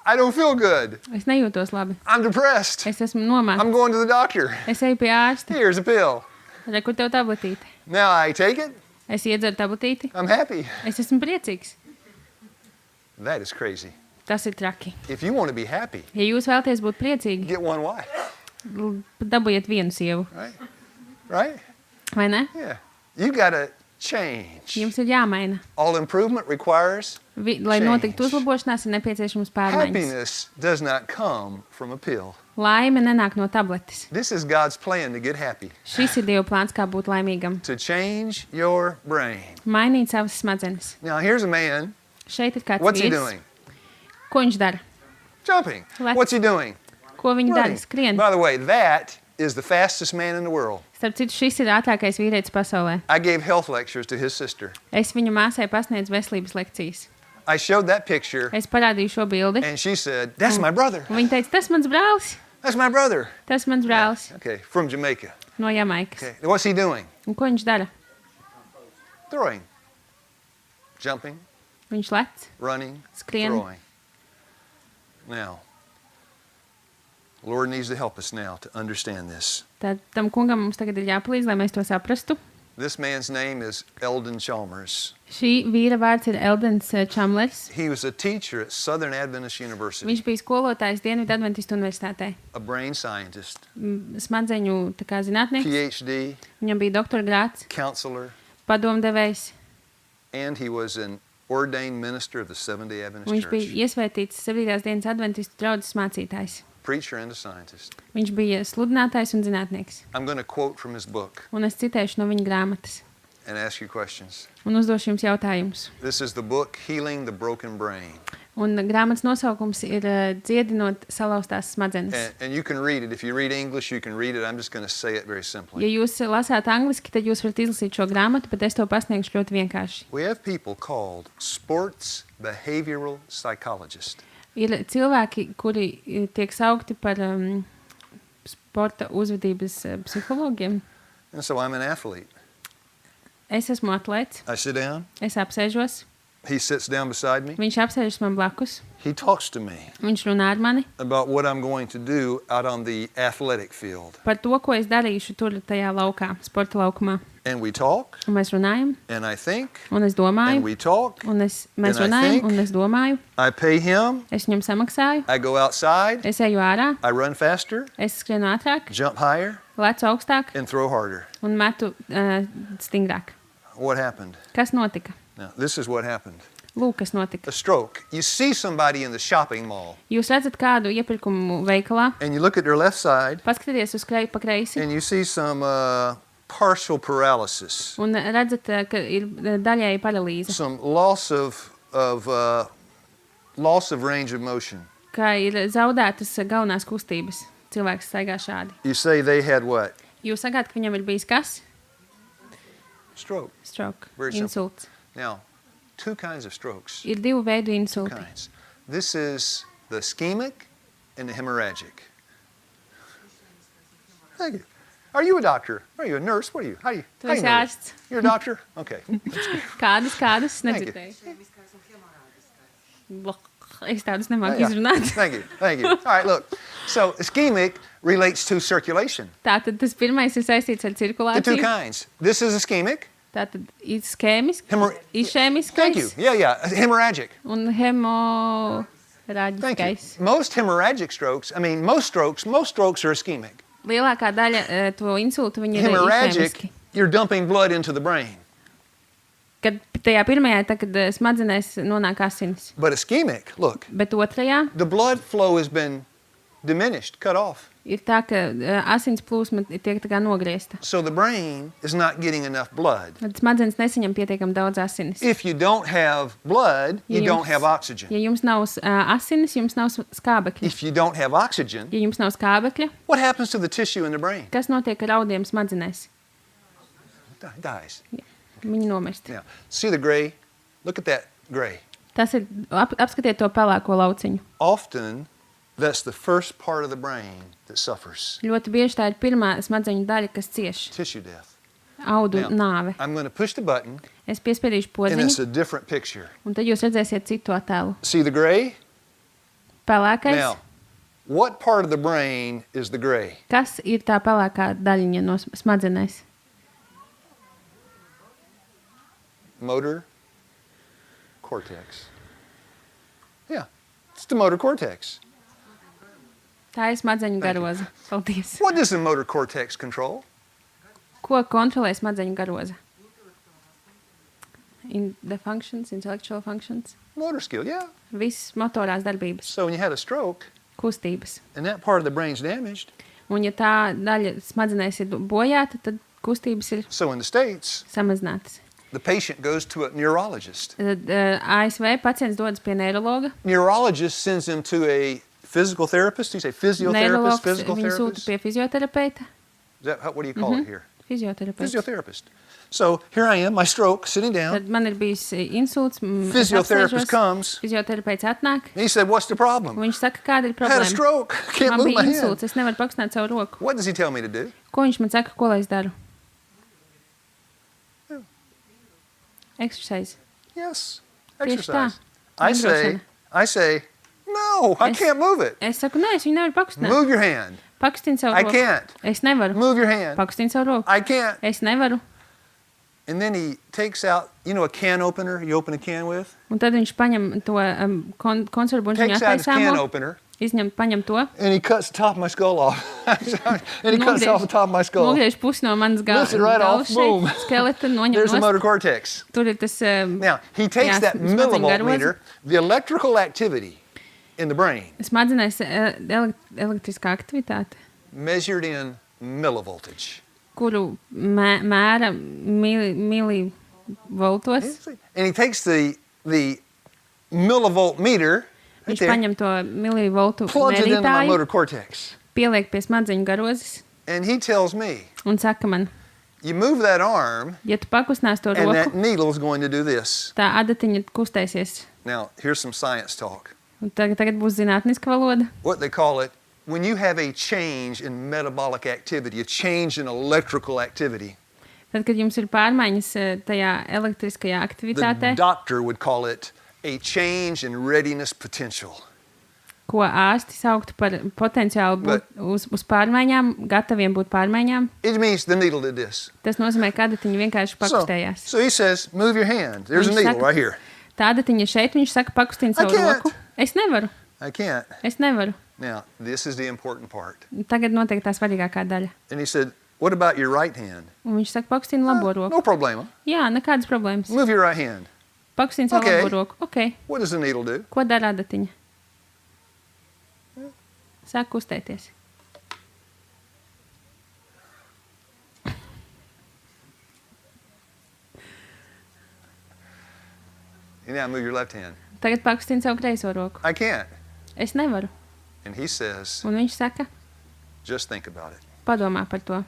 I don't feel good. Es nejūtos labi. I'm depressed. Es esmu nomākts. I'm going to the doctor. Es eju pie ārsta. Here's a pill. Re, kur tev tabletīte? Now I take it. Es iedzeru tabletīti. I'm happy. Es esmu priecīgs. That is crazy. Tas ir traki. If you want to be happy, Ja jūs vēlaties būt priecīgi, get 1 wife. dabūjiet vienu sievu. Right? Vai ne? Yeah. You got to change. Jums ir jāmaina. All improvement requires Lai notiktu uzlabošanās, ir nepieciešams pārmaiņas. happiness does not come from a pill. Laime nenāk no tabletes. This is God's plan to get happy, Šis ir Dieva plāns, kā būt laimīgam. to change your brain. Mainīt savas smadzenes. Now, here's a man. Šeit ir kāds What's he vīrs. doing? Ko viņš dara? Jumping. Let's- What's he doing? Ko viņi dara? Running. Skrien. By the way, that is the fastest man in the world. Starp citu, šis ir ātrākais vīrietis pasaulē. I gave health lectures to his sister. Es viņu māsai pasniedzu veselības lekcijas. I showed that picture, Es parādīju šo bildi. and she said, that's my brother. Un viņa teica, tas mans brālis. That's my brother. Tas mans brālis Okay, from Jamaica. no Jamaikas. Okay, what's he doing? Un ko viņš dara? Throwing. Jumping, Viņš lec, running, skrien. throwing. Now, Lord needs to help us now to understand this. Tad tam kungam mums tagad ir jāpalīdz, lai mēs to saprastu. This man's name is Eldon Chalmers. Šī vīra vārds ir Eldens Čamlers. He was a teacher at Southern Adventist University, Viņš bija skolotājs Dienvidu Adventistu universitātē. a brain scientist, Smadzeņu tā kā zinātnieks. PhD, Viņam bija doktora grāds, counselor, padomdevējs. and he was an ordained minister of the Seventh-day Adventist Viņš bija Church, iesvētīts 7. dienas Adventistu draudzes mācītājs. preacher and a scientist. Viņš bija sludinātājs un zinātnieks. I'm going to quote from his book Un es citēšu no viņa grāmatas. and ask you questions. Un uzdošu jums jautājumus. This is the book, Healing the Broken Brain. Un grāmatas nosaukums ir Dziedinot salauztās smadzenes. And you can read it. If you read English, you can read it. I'm just going to say it very Ja simply. jūs lasāt angliski, tad jūs varat izlasīt šo grāmatu, bet es to pasniegšu ļoti vienkārši. We have people called sports behavioral psychologists. Ir cilvēki, kuri tiek saukti par sporta uzvedības psihologiem. And so I'm an athlete. Es esmu atlēts, I sit down. es apsēžos, He sits down beside me. viņš apsēžas man blakus, He talks to me viņš runā ar mani about what I'm going to do out on the athletic field. par to, ko es darīšu tur tajā laukā, sporta laukumā. And we talk, Un mēs runājam, and I think, un es domāju, and we talk. un mēs and I runājam, think. un es domāju, I pay him. es viņam samaksāju, I go outside. es eju ārā, I run faster, es skrienu ātrāk, jump higher, lecu augstāk and throw harder. un metu stingrāk. What happened? Kas notika? Now, this is what happened. Lūk, kas notika. A stroke. You see somebody in the shopping mall, Jūs redzat kādu iepirkumu veikalā, and you look at their left side, paskatieties uz pa kreisi and you see some partial paralysis, un redzat, ka ir daļēji paralīze, some loss of range of motion. ka ir zaudētas galvenās kustības. Cilvēks staigā šādi. You say they had what? Jūs sakāt, ka viņam ir bijis kas? Stroke. Stroke, Very simple. insults. Now, 2 kinds of strokes. Ir 2 veidu 2 insulti. kinds. This is the ischemic and the hemorrhagic. Thank you. Are you a doctor? Are you a nurse? What are you? How you Tu know esi this? ārsts. You're a doctor? Okay. Kādas? Thank you. Nedzirdēju. Blok. Es tādus nemāku Yeah. izrunāt. Thank you. All right, look. So ischemic relates to circulation. Tātad tas pirmais ir saistīts ar The two cirkulāciju. kinds. This is ischemic. Tātad ischēmiskais, Thank you. išēmiskais Yeah. Hemorrhagic. un Thank you. hemorāģiskais. Most hemorrhagic strokes, most strokes are ischemic. Lielākā daļa to insultu viņi ir Hemorrhagic, išēmiski. you're dumping blood into the brain. Kad tajā pirmajā, tā, kad smadzenēs nonāk asinis. But ischemic, look, Bet otrajā the blood flow has been diminished, cut off. ir tā, ka asins plūsma tiek tā kā nogriezta. So the brain is not getting enough blood. Tad smadzenes nesaņem pietiekami daudz asinis. If you don't have blood, you Ja don't jums- have oxygen. Ja jums nav asinis, jums nav skābekļa. If you don't have oxygen, Ja jums nav skābekļa, what happens to the tissue in the brain? kas notiek ar audiem smadzenēs? It dies. Viņi nomirst. Now, see the gray? Look at that gray. Tas ir, apskatiet to pelēko lauciņu. Often, that's the first part of the brain that suffers. Ļoti bieži tā ir pirmā smadzeņu daļa, kas cieš Tissue death. audu Now, nāve. I'm going to push the button, Es piespiedīšu and it's podziņu, a different picture. un tad jūs redzēsiet citu attēlu. See the gray? Pelēkais. Now, what part of the brain is the gray? Kas ir tā pelēkā daļiņa no smadzenēs? Motor cortex. Yeah, it's the motor cortex. Tā ir smadzeņu garoza. Paldies. What does the motor cortex control? Ko kontrolē smadzeņu garoza? The functions, intellectual functions. Motor skill, yeah. Visas motorās darbības, So when you had a stroke kustības. and that part of the brain's damaged, Un ja tā daļa smadzenēs ir bojāta, tad kustības ir so in the States, samazinātas. the patient goes to a neurologist. Tad ASV pacients dodas pie neirologa. Neurologist sends him to a physical therapist. You say physiotherapist, Neirologs physical viņu sūta therapist? pie fizioterapeita. Is that what do you call it here? Fizioterapeits. Physiotherapist. So here I am, my stroke, sitting down. Tad man ir bijis insults. Physiotherapist comes. Fizioterapeits atnāk. And he said, "What's the problem?" Viņš saka, kāda ir I had a problēma. stroke. Can't Man move bija my hand. insults, es nevaru pakustināt savu roku. What does he tell me to do? Ko viņš man saka, ko lai es daru? Exercise. Yes, Tieši exercise. tā. I say, no, I Es- can't move it. Es saku, nē, es viņu nevaru pakustināt. Move your hand. Pakustini savu I roku. can't. Es nevaru. Move your hand. Pakustini savu roku. I can't. Es nevaru. And then he takes out, a can opener you open a can with? Un tad viņš paņem to konservu un viņu Takes out his can attaisāmo, opener paņem to, and he cuts the top of my skull off. And he cuts off the top of my skull. nogriež pusi no manas Lifts it right off, galvas boom. šeit, skeleta, noņem There's the nost. motor cortex. Tur ir tas Now, he takes jā, that smadzeņu millivolt garoza. meter, the electrical activity in the brain, Smadzenēs elektriskā aktivitāte, measured in millivoltage. kuru mēra milivoltos. And he takes the millivolt meter right Viņš there, paņem to milivoltu plugs it into my mērītāju, motor cortex. pieliek pie smadzeņu garozes And he tells me, un saka man, you move that arm, ja tu pakustinās to and that roku, needle is going to do this. tā adatiņa kustēsies. Now, here's some science talk. Un tagad būs zinātniska valoda. What they call it, when you have a change in metabolic activity, a change in electrical activity, Tad, kad jums ir pārmaiņas tajā elektriskajā aktivitātē, the doctor would call it a change in readiness potential. ko ārsti sauktu par potenciālu būt uz pārmaiņām, gataviem būt pārmaiņām, It means the needle did this. tas nozīmē, ka adatiņa vienkārši pakustējās. So he says, move your hand. There's a Viņš needle saka- right here. Tā adatiņa šeit, viņš saka, pakustini savu can't. roku. Es nevaru. I can't. Es nevaru. Now, this is the important part. Tagad notiek tā svarīgākā daļa. And he said, what about your right hand? Un viņš saka, pakustini labo roku. No problema. Jā, nekādas problēmas. Move your right hand. Pakustini savu Okay. labo roku. Ok. What does the needle do? Ko dara adatiņa? Sāk kustēties. You now move your left hand. Tagad pakustini savu kreiso roku. I can't. Es nevaru. And he says, Un viņš saka, just think about it. padomā par to.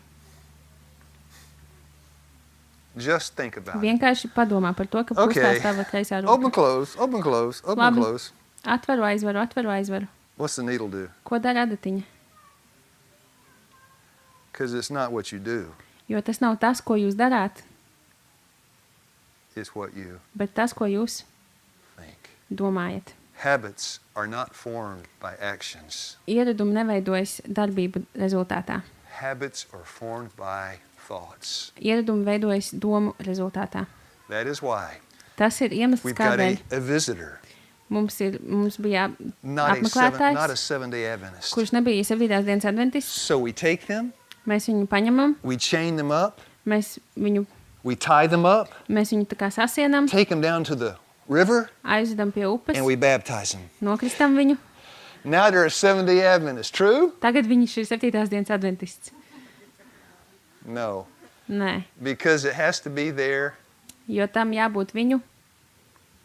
Just think about it. Vienkārši padomā par to, ka Okay. kustās tava kreisā Open, roka. close, open, close, open, Labi. close. Atveru, aizveru, atveru, aizveru. What's the needle do? Ko dara adatiņa? Because it's not what you do, Jo tas nav tas, ko jūs darāt, it's what you bet tas, ko jūs think. domājat. Habits are not formed by actions. Ieradumi neveidojas darbību rezultātā. Habits are formed by thoughts. Ieradumi veidojas domu rezultātā. That is why Tas ir iemesls, we've got kādēļ a visitor, mums bija not a apmeklētājs, Seventh-day Adventist. kurš nebija 7. dienas adventists. So we take them, Mēs viņu paņemam, we chain them up, mēs viņu tie them up, tā kā sasienam, take them down to the river, aizvedam pie upes, and we baptize them. nokristam viņu. Now they're a Seventh-day Adventist. True? Tagad viņš ir 7. dienas adventists. No, Nē, because it has to be their jo tam jābūt viņu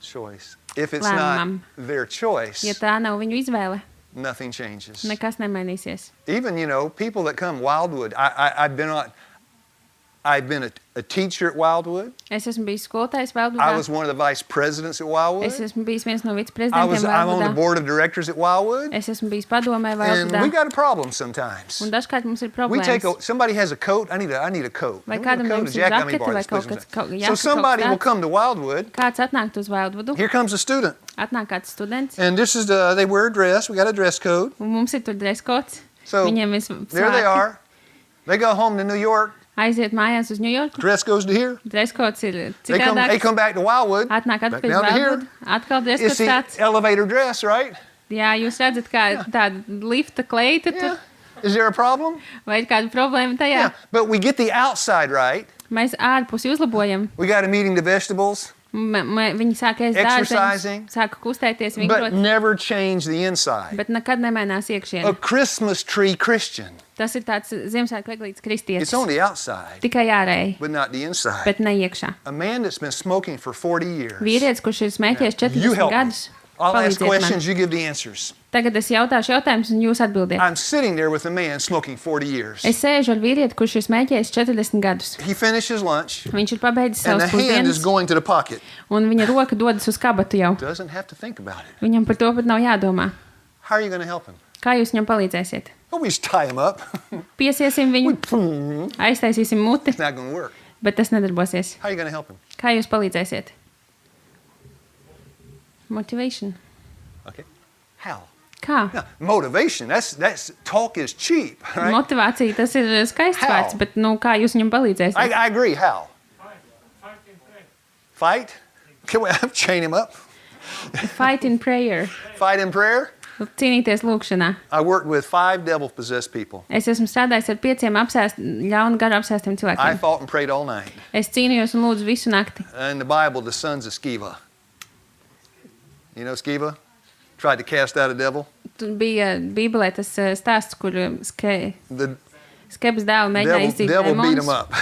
choice. If it's lēmumam. not their choice, Ja tā nav viņu izvēle, nothing changes. nekas nemainīsies. Even, people that come Wildwood, I've been a teacher at Wildwood. Es esmu bijis skolotājs I Valdvudā. was one of the vice presidents at Wildwood. Es esmu bijis viens no I'm viceprezidentiem on the Valdvudā. board of directors at Wildwood. Es esmu bijis padomē And Valdvudā. we got a problem sometimes. Un dažkārt mums ir We take problēmas. somebody has a coat. I need a coat. Vai Can we have kādam a coat? jums ir Jack, let me žakete borrow vai this, kaut please. kas, kaut So jaka, somebody will kaut come to Wildwood. kāds atnāk uz Valdvudu, Here comes a student. atnāk kāds students, And this is they wear a dress. We got a dress code. un mums ir tur dreskots. So Viņiem ir there they svārki. are. They go home to New York. Aiziet mājās uz Ņujorku. Dress goes to here. Dreskots ir They citādāks. come back to Wildwood. Atnāk back atpakaļ down uz to here. Valdvudu. Atkal It's dreskots the tāds. elevator dress, right? Jā, jūs redzat, kā tāda lifta kleita tur. Yeah. Is there a problem? Vai ir kāda problēma tajā? Yeah. But we get the outside right. Mēs ārpusi uzlabojam. We got them eating the vegetables, Viņi sāk ēst Exercising. dārzeņus, sāk kustēties, but vingrot, never change the inside. bet nekad nemainās A iekšieni. Christmas tree Christian. Tas ir tāds Ziemassvētku veglīts kristietis. It's on the outside, Tikai ārēji, but not the inside. bet ne iekšā. A man that's been smoking for 40 years. Vīrietis, kurš ir smēķējis You 40 help me. gadus, I'll ask palīdziet man. questions, you give the answers. Tagad es jautāšu jautājumus, un jūs atbildiet. I'm sitting there with a man smoking 40 years. Es sēžu ar vīrieti, kurš ir smēķējis 40 gadus. He finished his lunch, Viņš ir pabeidzis and savus the hand is pusdienas, going to the pocket. un viņa roka dodas uz kabatu jau. Doesn't have to think about it. Viņam par to pat nav jādomā. How are you going to help him? Kā jūs viņam palīdzēsiet? Well, we just tie him up. Piesiesim viņu, It's aiztaisīsim muti, not going to work. bet tas nedarbosies. How are you going to help him? Kā jūs palīdzēsiet? Motivation. Okay. How? Kā? Now, motivation, that's talk is cheap, right? Motivācija, tas ir skaists How? vārds, bet kā jūs viņam palīdzēsiet? I agree. How? Fight? Can we chain him up? Fight in prayer. Fight in prayer? Cīnīties lūkšanā. I worked with 5 devil-possessed people. Es esmu strādājis ar 5 ļaunu garu apsēstiem I cilvēkiem. fought and prayed all night. Es cīnījos un lūdzu visu nakti. In the Bible, the sons of Sceva. You know Sceva? Tried to cast out a devil. Tur bija Bībelē tas stāsts, kur The skebas dēlu mēģināja izdīt devil beat him demonus. up.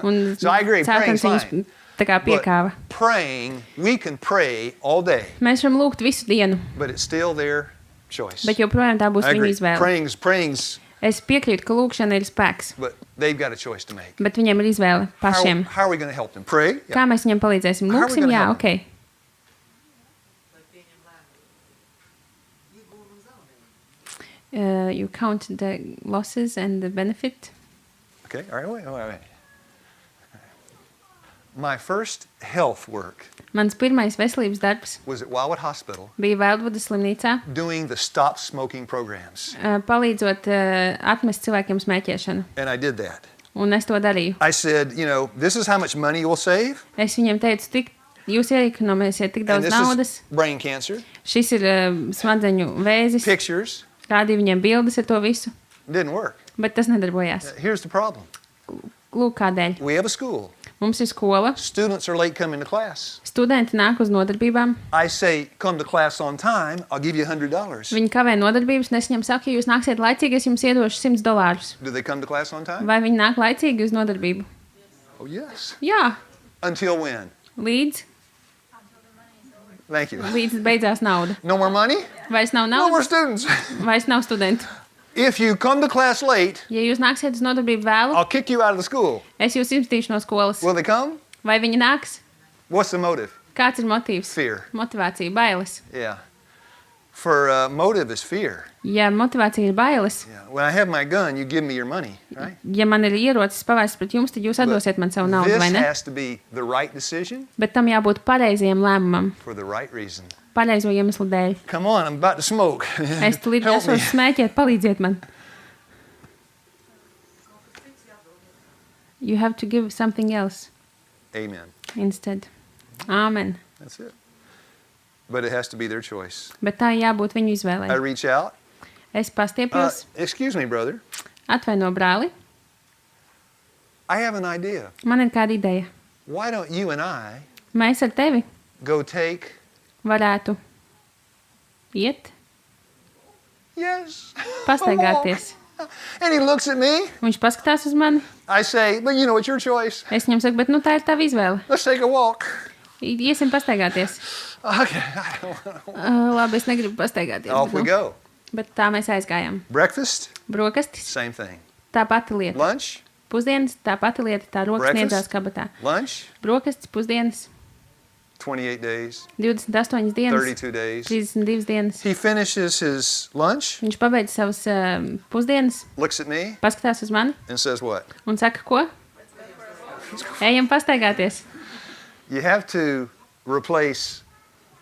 Un So I agree, Sātans praying's viņus fine. tā kā But piekāva. praying, we can pray all day, Mēs varam lūgt visu dienu, but it's still their choice. bet joprojām tā būs I viņu agree. izvēle. Praying's, Es piekrītu, ka lūkšana ir spēks, but they've got a choice to make. bet viņiem ir izvēle pašiem. How are we going to help them? Pray? Yeah. Kā mēs viņiem palīdzēsim? How are we Lūksim, gonna jā, help ok. You count the losses and the benefit. Okay, all right, wait. My first health work Mans pirmais veselības darbs was at Wildwood Hospital bija Valdvudas slimnīcā, doing the stop smoking programs, palīdzot atmest cilvēkiem smēķēšanu. and I did that. Un es to darīju. I said, this is how much money you will save, Es viņiem teicu, jūs iekonomēsiet tik and daudz this naudas. is brain cancer, Šis ir smadzeņu vēzis. pictures. Rādīju viņiem bildes ar to visu, Didn't work. bet tas nedarbojās. Here's the problem. Lūk, kādēļ. We have a school. Mums ir skola, Students are late coming to class. studenti nāk uz nodarbībām, I say, come to class on time, I'll give you $100. viņi kavē nodarbības, un es viņiem saku, ja jūs nāksiet laicīgi, es jums iedošu $100. Do they come to class on time? Vai viņi nāk laicīgi uz nodarbību? Oh, yes. Jā, Until when? līdz Thank you. beidzās nauda. No more money? Vairs nav No more naudas, students. vairs nav studentu. If you come to class late, Ja jūs nāksiet uz nodarbību vēlu, I'll kick you out of the school. es jūs izmetīšu no skolas. Will they come? Vai viņi nāks? What's the motive? Kāds ir motīvs? Fear. Motivācija, bailes. Yeah. For motive is fear. Ja motivācija ir bailes, Yeah. When I have my gun, you give me your money, right? ja man ir ierocis pavērsts pret jums, tad jūs atdosiet man savu naudu, vai This ne? has to be the right decision Bet tam jābūt pareizajam lēmumam, for the right reason. pareizo iemeslu dēļ. Come on, I'm about to smoke. Es tulīt Help me. esos smēķēt, palīdziet man. You have to give something else Amen. instead. Āmen. That's it. But it has to be their choice. Bet tā jābūt viņu I izvēlei. reach out. Es pastiepjos, Excuse me, brother. atvaino brāli, I have an idea. man ir kāda ideja. Why don't you and I Mēs ar tevi go take... varētu iet, Yes. pastaigāties. And he looks at me. Viņš paskatās uz mani. I say, but you know, it's your choice. Es viņam saku, bet nu tā ir tava izvēle. Let's take a walk. Iesim pastaigāties. Okay. Labi, es negribu pastaigāties. Off we Bet, go. bet tā mēs aizgājām. Breakfast, Brokastis, same thing. tā pati lieta. Lunch, Pusdienas, tā pati lieta, tā rokas Breakfast. sniedzās kabatā. lunch, Brokastis, pusdienas, 28 days, 28 dienas, 32 days. 32 dienas. He finishes his lunch, Viņš pabeidz savas pusdienas, looks at me, paskatās uz mani and says what? un saka, ko? Ejam pastaigāties. You have to replace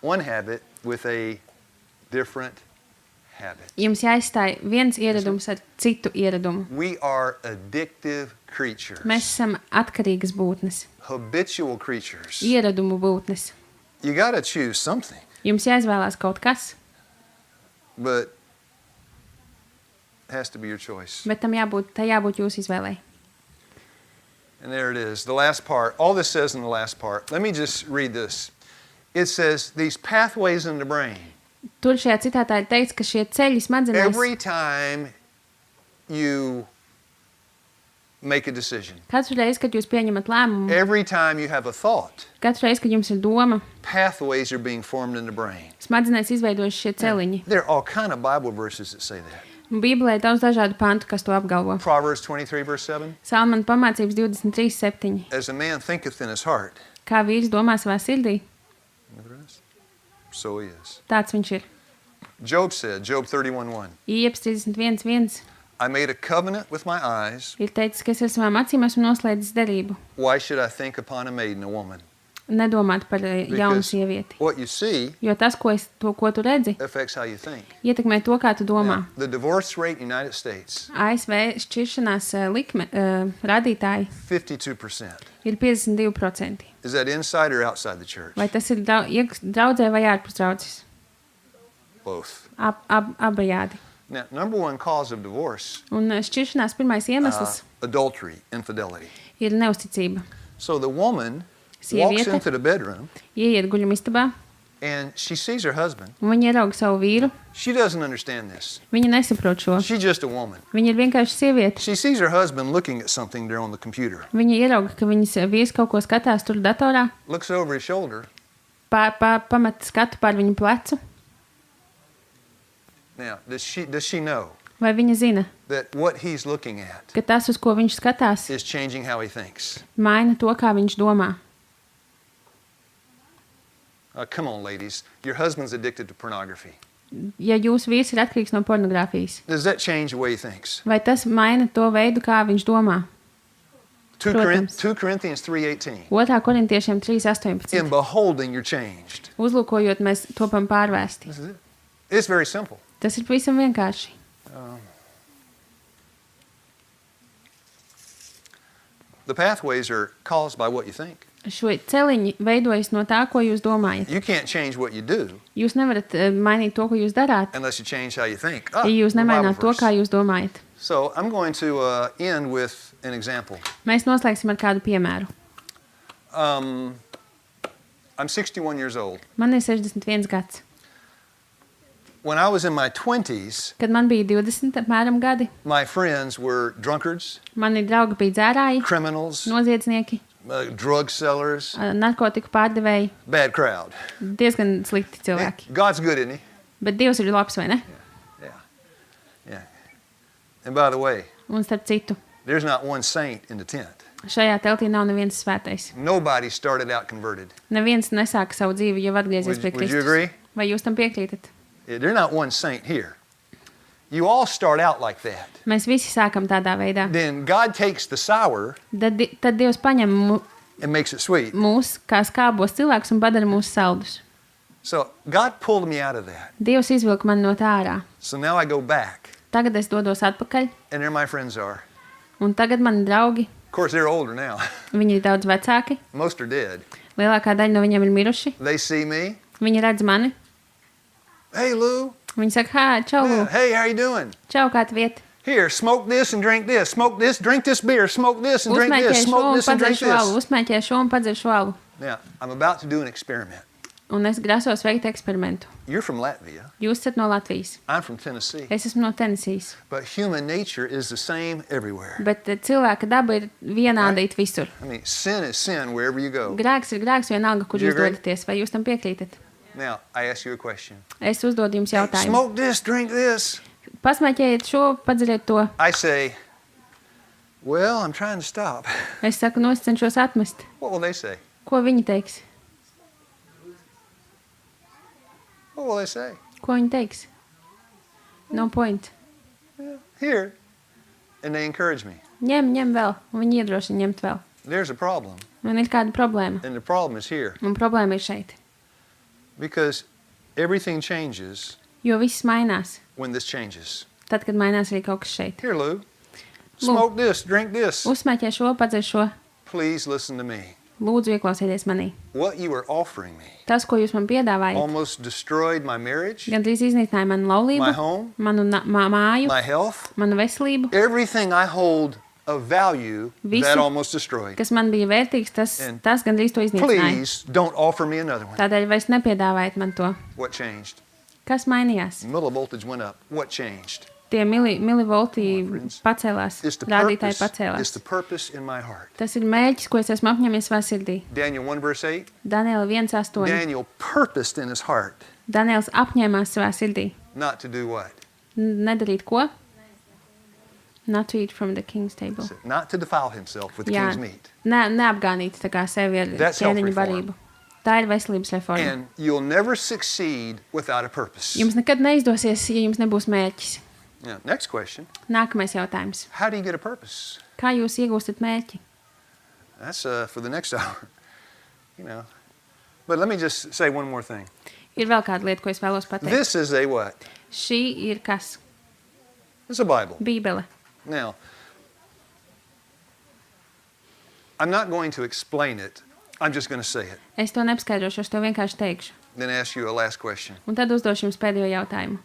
one habit with a different habit. Jums jāizstāj viens ieradums ar citu ieradumu. We are addictive creatures, Mēs esam atkarīgas būtnes, habitual creatures. ieradumu būtnes. You got to choose something, Jums jāizvēlās kaut kas, but it has to be your choice. bet tam jābūt jūsu izvēlei. And there it is, the last part. All this says in the last part. Let me just read this. It says, these pathways in the brain, Tur šajā citātā ir teikts, ka šie ceļi smadzenēs every time you make a decision, katru reizi, kad jūs pieņemat lēmumu, every time you have a thought, katru reizi, kad jums ir doma, pathways are being formed in the brain. smadzenēs izveidojas šie celiņi. There are all kind of Bible verses that say that. Bībelē ir daudz dažādu pantu, kas to apgalvo. Proverbs 23, verse 7. Salmana pamācības 23:7. As a man thinketh in his heart, Kā vīrs domā savā sirdī, so he is. tāds viņš ir. Job said, Job 31:1, Ieps 31:1 I made a covenant with my eyes. ir teicis, ka es ar savām acīm esmu noslēdzis derību. Why should I think upon a maiden, a woman? Nedomāt par jaunu Because sievieti. what you see Jo tas, ko tu redzi, affects how you think. ietekmē to, kā tu domā. The divorce rate in the United States, ASV šķiršanās likme, rādītāji 52%. ir 52%. Is that inside or outside the church? Vai tas ir draudzē vai ārpus draudzes? Both. Abajādi. Now, number one cause of divorce, Un šķiršanās pirmais iemesls adultery, infidelity. ir neusticība. So the woman walks Sieviete into the bedroom ieiet guļamistabā, and she sees her husband. un viņa ierauga savu vīru. She doesn't understand this. Viņa nesaprot šo. She's just a woman. Viņa ir vienkārši sieviete. She sees her husband looking at something there on the computer. Viņa ierauga, ka viņas vīrs kaut ko skatās tur datorā, Looks over his shoulder. pamet skatu pār viņu plecu. Now, does she know Vai viņa zina, that what he's looking at ka tas, uz ko viņš skatās, is changing how he thinks? maina to, kā viņš domā? Come on, ladies. Your husband's addicted to pornography. Ja jūsu vīrs ir atkarīgs no pornogrāfijas, Does that change the way he thinks? vai tas maina to veidu, kā viņš domā? 2 Protams. Corinthians 3:18. 2. korintiešiem 3:18. In beholding, you're changed. Uzlūkojot, mēs topam pārvērsti. This is it. It's very simple. Tas ir pavisam vienkārši. The pathways are caused by what you think. Šo celiņi veidojas no tā, ko jūs domājat. You can't change what you do Jūs nevarat mainīt to, ko jūs darāt, unless you change how you think. ja jūs the Bible nemaināt to, verse. kā jūs domājat. So I'm going to end with an example. Mēs noslēgsim ar kādu piemēru. I'm 61 years old. Man ir 61 gads. When I was in my 20s, Kad man bija 20 apmēram gadi, my friends were drunkards, mani draugi bija dzērāji, criminals, noziedznieki, drug sellers, narkotiku pārdevēji, bad crowd. diezgan slikti cilvēki. God's good, isn't he? Bet Dievs ir labs, vai ne? Yeah. And by the way, Un starp citu, there's not one saint in the tent. šajā teltī nav neviens svētais. Nobody started out converted. Neviens nesāka savu dzīvi jau atgriezies pie Would you Kristus. agree? Vai jūs tam piekrītat? They're not one saint here. You all start out like that. Mēs visi sākam tādā veidā. Then God takes the sour Tad Dievs paņem and makes it sweet. mūs kā skābos cilvēkus un padara mūs saldus. So God pulled me out of that. Dievs izvilka mani no tā ārā. So now I go back, Tagad es dodos atpakaļ, and there my friends are. un tagad mani draugi, Of course, they're older now. viņi ir daudz vecāki, Most are dead. lielākā daļa no viņiem ir miruši. They see me. Viņi redz mani, Hey, Lou. viņi saka, čau, Yeah, hey, how you doing? čau, kā tu viet? Here, smoke this and drink this. Smoke this, drink this beer. Smoke this and drink this. Uzmēķē šo Smoke un this and padzer drink šo alu, this. uzmēķē šo un padzer šo alu. Now, I'm about to do an experiment. Un es grasos veikt eksperimentu. You're from Latvia. Jūs esat no Latvijas, I'm from Tennessee. es esmu no Tenesijas, But human nature is the same everywhere. bet cilvēka daba ir vienādīta visur. I mean, sin is sin wherever you go. Grēks ir grēks vienalga, kur Do you jūs agree? dodaties, vai jūs tam piekrītat? Now, I ask you a question. Es uzdodu jums jautājumu. Smoke this, drink this. Pasmēķējiet šo, padzeriet to. I say, well, I'm trying to stop. Es saku, no es cenšos atmest. What will they say? Ko viņi teiks? What will they say? Ko viņi teiks? No point. Here. And they encourage me. Ņem vēl, un viņi iedrošina ņemt vēl. There's a problem. Man ir kāda problēma, And the problem is here. un problēma ir šeit. Because everything changes Jo viss mainās, when this changes. tad, kad mainās arī kaut kas šeit. Here, Lou. Smoke this, drink this. Uzsmēķē šo, padzer šo. Please listen to me. Lūdzu, ieklausieties manī. What you are offering me Tas, ko jūs man piedāvājat, almost destroyed my marriage, gandrīz iznīcināja manu my laulību, home, manu māju, my health. manu veselību, Everything I hold of value, Visu, that almost destroyed. kas man bija vērtīgs, And tas gandrīz to iznīcināja. Please don't offer me another one. Tādēļ vairs nepiedāvājiet man to. What changed? Kas mainījās? Millivoltage went up. What changed? Tie milivolti pacēlās, It's the rādītāji purpose. It's pacēlās. the purpose in my heart. Tas ir mērķis, ko es esmu apņēmies savā sirdī. Daniel 1 verse 8. Daniela 1.8. Daniel purposed in his heart Daniels apņēmās savā sirdī. not to do what? Nedarīt ko? Not to eat from the king's table. Not to defile himself with the Jā, king's meat. neapgānīt tā kā sevi ar That's ķēniņu self-reform. barību. Tā ir veselības reforma. And you'll never succeed without a purpose. Jums nekad neizdosies, ja jums nebūs mērķis. Now, next question. Nākamais jautājums. How do you get a purpose? Kā jūs iegūstat mērķi? That's for the next hour. You know. But let me just say one more thing. Ir vēl kāda lieta, ko es vēlos pateikt. This is a what? Šī ir kas? It's a Bible. Bībele. Now, I'm not going to explain it. I'm just going to say it. Es to nepaskaidrošu, es to vienkārši teikšu. Then ask you a last question. Un tad uzdošu jums pēdējo jautājumu.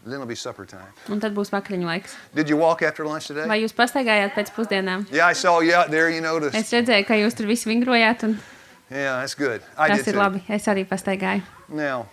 Then it'll be supper time. Un tad būs vakariņu laiks. Did you walk after lunch today? Vai jūs pastaigājāt pēc pusdienām? Yeah, I saw you out there. You noticed. Es redzēju, ka jūs tur visi vingrojāt, un Yeah, that's good. I tas did ir too. labi. Es arī pastaigāju. Now,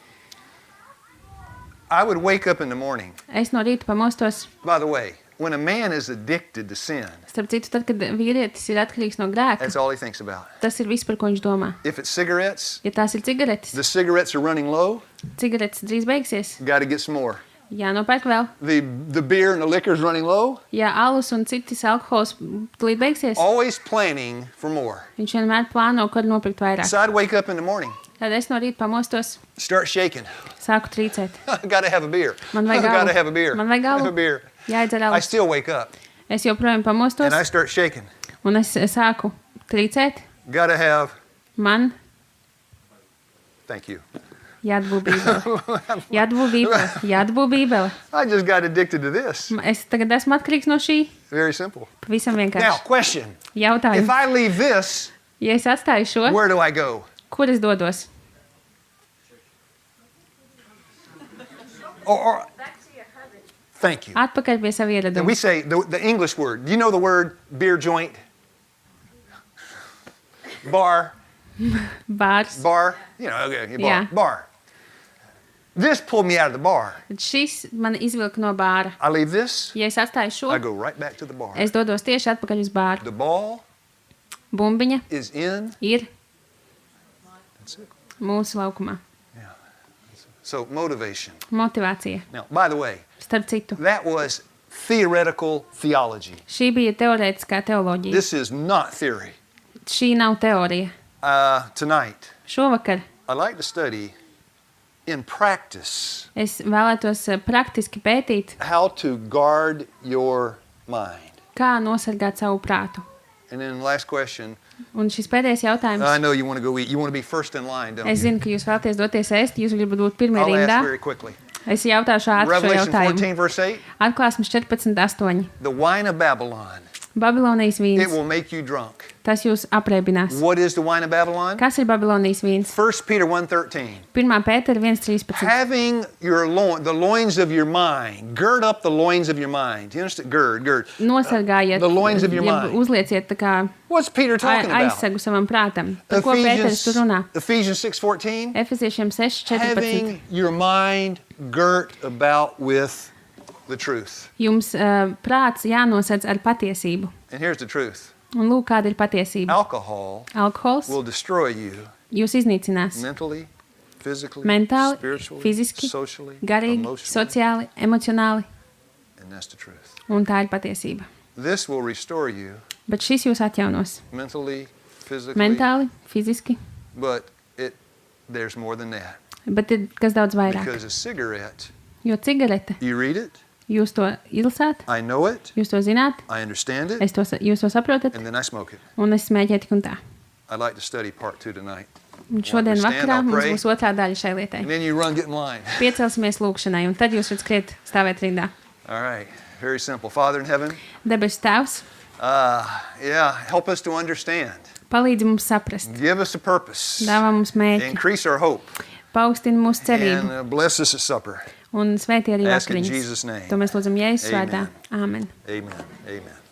I would wake up in the morning. Es no rīta pamostos. By the way, when a man is addicted to sin, Starp citu, tad, kad vīrietis ir atkarīgs no grēka, that's all he thinks about. tas ir viss, par ko viņš domā. If it's cigarettes, Ja tās ir cigaretes, the cigarettes are running low. cigaretes drīz beigsies. Got to get some more. Jānopērk vēl. The beer and the liquor is running low. Ja alus un citas alkohols tūlīt beigsies, Always planning for more. viņš vienmēr plāno, kad nopirkt vairāk. So I'd wake up in the morning, Tad es no rīta pamostos, start shaking. sāku trīcēt. Got to have a beer. Man vajag Got to alu. have a beer. Man vajag Have alu. a beer. Jāiedzer I alus. still wake up Es joprojām pamostos, and I start shaking. un es sāku trīcēt. Got to have. Man Thank you. jādabū bībele. Jādabū bībele. Jādabū bībele. I just got addicted to this. Es tagad esmu atkarīgs no šī. Very simple. Pavisam Now, vienkārši. question. If Jautājums. I leave this, Ja es atstāju šo, where do I go? kur es dodos? Or thank you. Atpakaļ pie sava And ieraduma. we say the English word. Do you know the word beer joint? Bar. Bārs. Bar. You know, okay, bar. Yeah. Bar. This pulled me out of the bar. Šis man izvilka no bāra. I leave this, Ja es atstāju šo, I go right back to the bar. es dodos tieši atpakaļ uz bāru. The ball Bumbiņa is in. ir That's it. mūsu laukumā. So motivation. Motivācija. Now, by the way, Starp citu, that was theoretical theology. šī bija teorētiskā teoloģija. This is not theory. Šī nav teorija. Tonight, Šovakar I'd like to study in practice Es vēlētos praktiski pētīt, how to guard your mind. kā nosargāt savu prātu. And then the last question, Un šis pēdējais jautājums. I know you want to go eat. You want to be first in line, don't Es you? zinu, ka jūs vēlaties doties ēst, jūs gribat būt pirmie I'll rindā. ask very quickly. Es jautāšu ātri šo Revelation jautājumu. 14, verse 8. Atklāsmes 14:8. The wine of Babylon, Babilonijas it vīns. will make you drunk. Tas jūs apreibinās. What is the wine of Babylon? Kas ir Babilonijas vīns? 1 Peter 1:13. 1. Pētera 1:13. Having your the loins of your mind, gird up the loins of your mind. Do you understand? Gird. Nosargājiet, The loins of your jeb mind. uzlieciet tā kā What's Peter talking about? aizsegu savam prātam. Par ko Pēteris tur runā? Ephesians 6:14. Efeziešiem 6:14. Having your mind girt about with the truth. Jums prāts jānosedz ar patiesību. And here's the truth. Un lūk, kāda ir patiesība. Alcohol Alkohols will destroy you jūs iznīcinās. mentally, physically, Mentāli, spiritually, fiziski, socially, garīgi, emotionally, sociāli, emocionāli. and that's the truth. Un tā ir patiesība. This will restore you Bet šis jūs atjaunos. mentally, physically, Mentāli, fiziski. but there's more than that. Bet ir kas daudz vairāk. Because a cigarette, Jo cigarete, you read it, jūs to ilsāt, I know it, jūs to zināt, I understand it, jūs to saprotat, and then I smoke it. un es smēķēju tik un tā. I'd like to study part 2 tonight. Un šodien Understand, vakarā I'll mums pray. būs otrā daļa šai lietai. And then you run, get in line. Piecelsimies lūkšanai, un tad jūs varat skriet stāvēt rindā. All right, very simple. Father in heaven, Debesu Tēvs, help us to understand. palīdzi mums saprast, Give us a purpose. dāvā mums mērķi, Increase our hope. paaugstina mūsu cerību And bless us at supper. un svētī arī Ask in vakariņas. Jesus' name. To mēs lūdzam Jēzus Amen. vārdā. Āmen. Amen. Amen.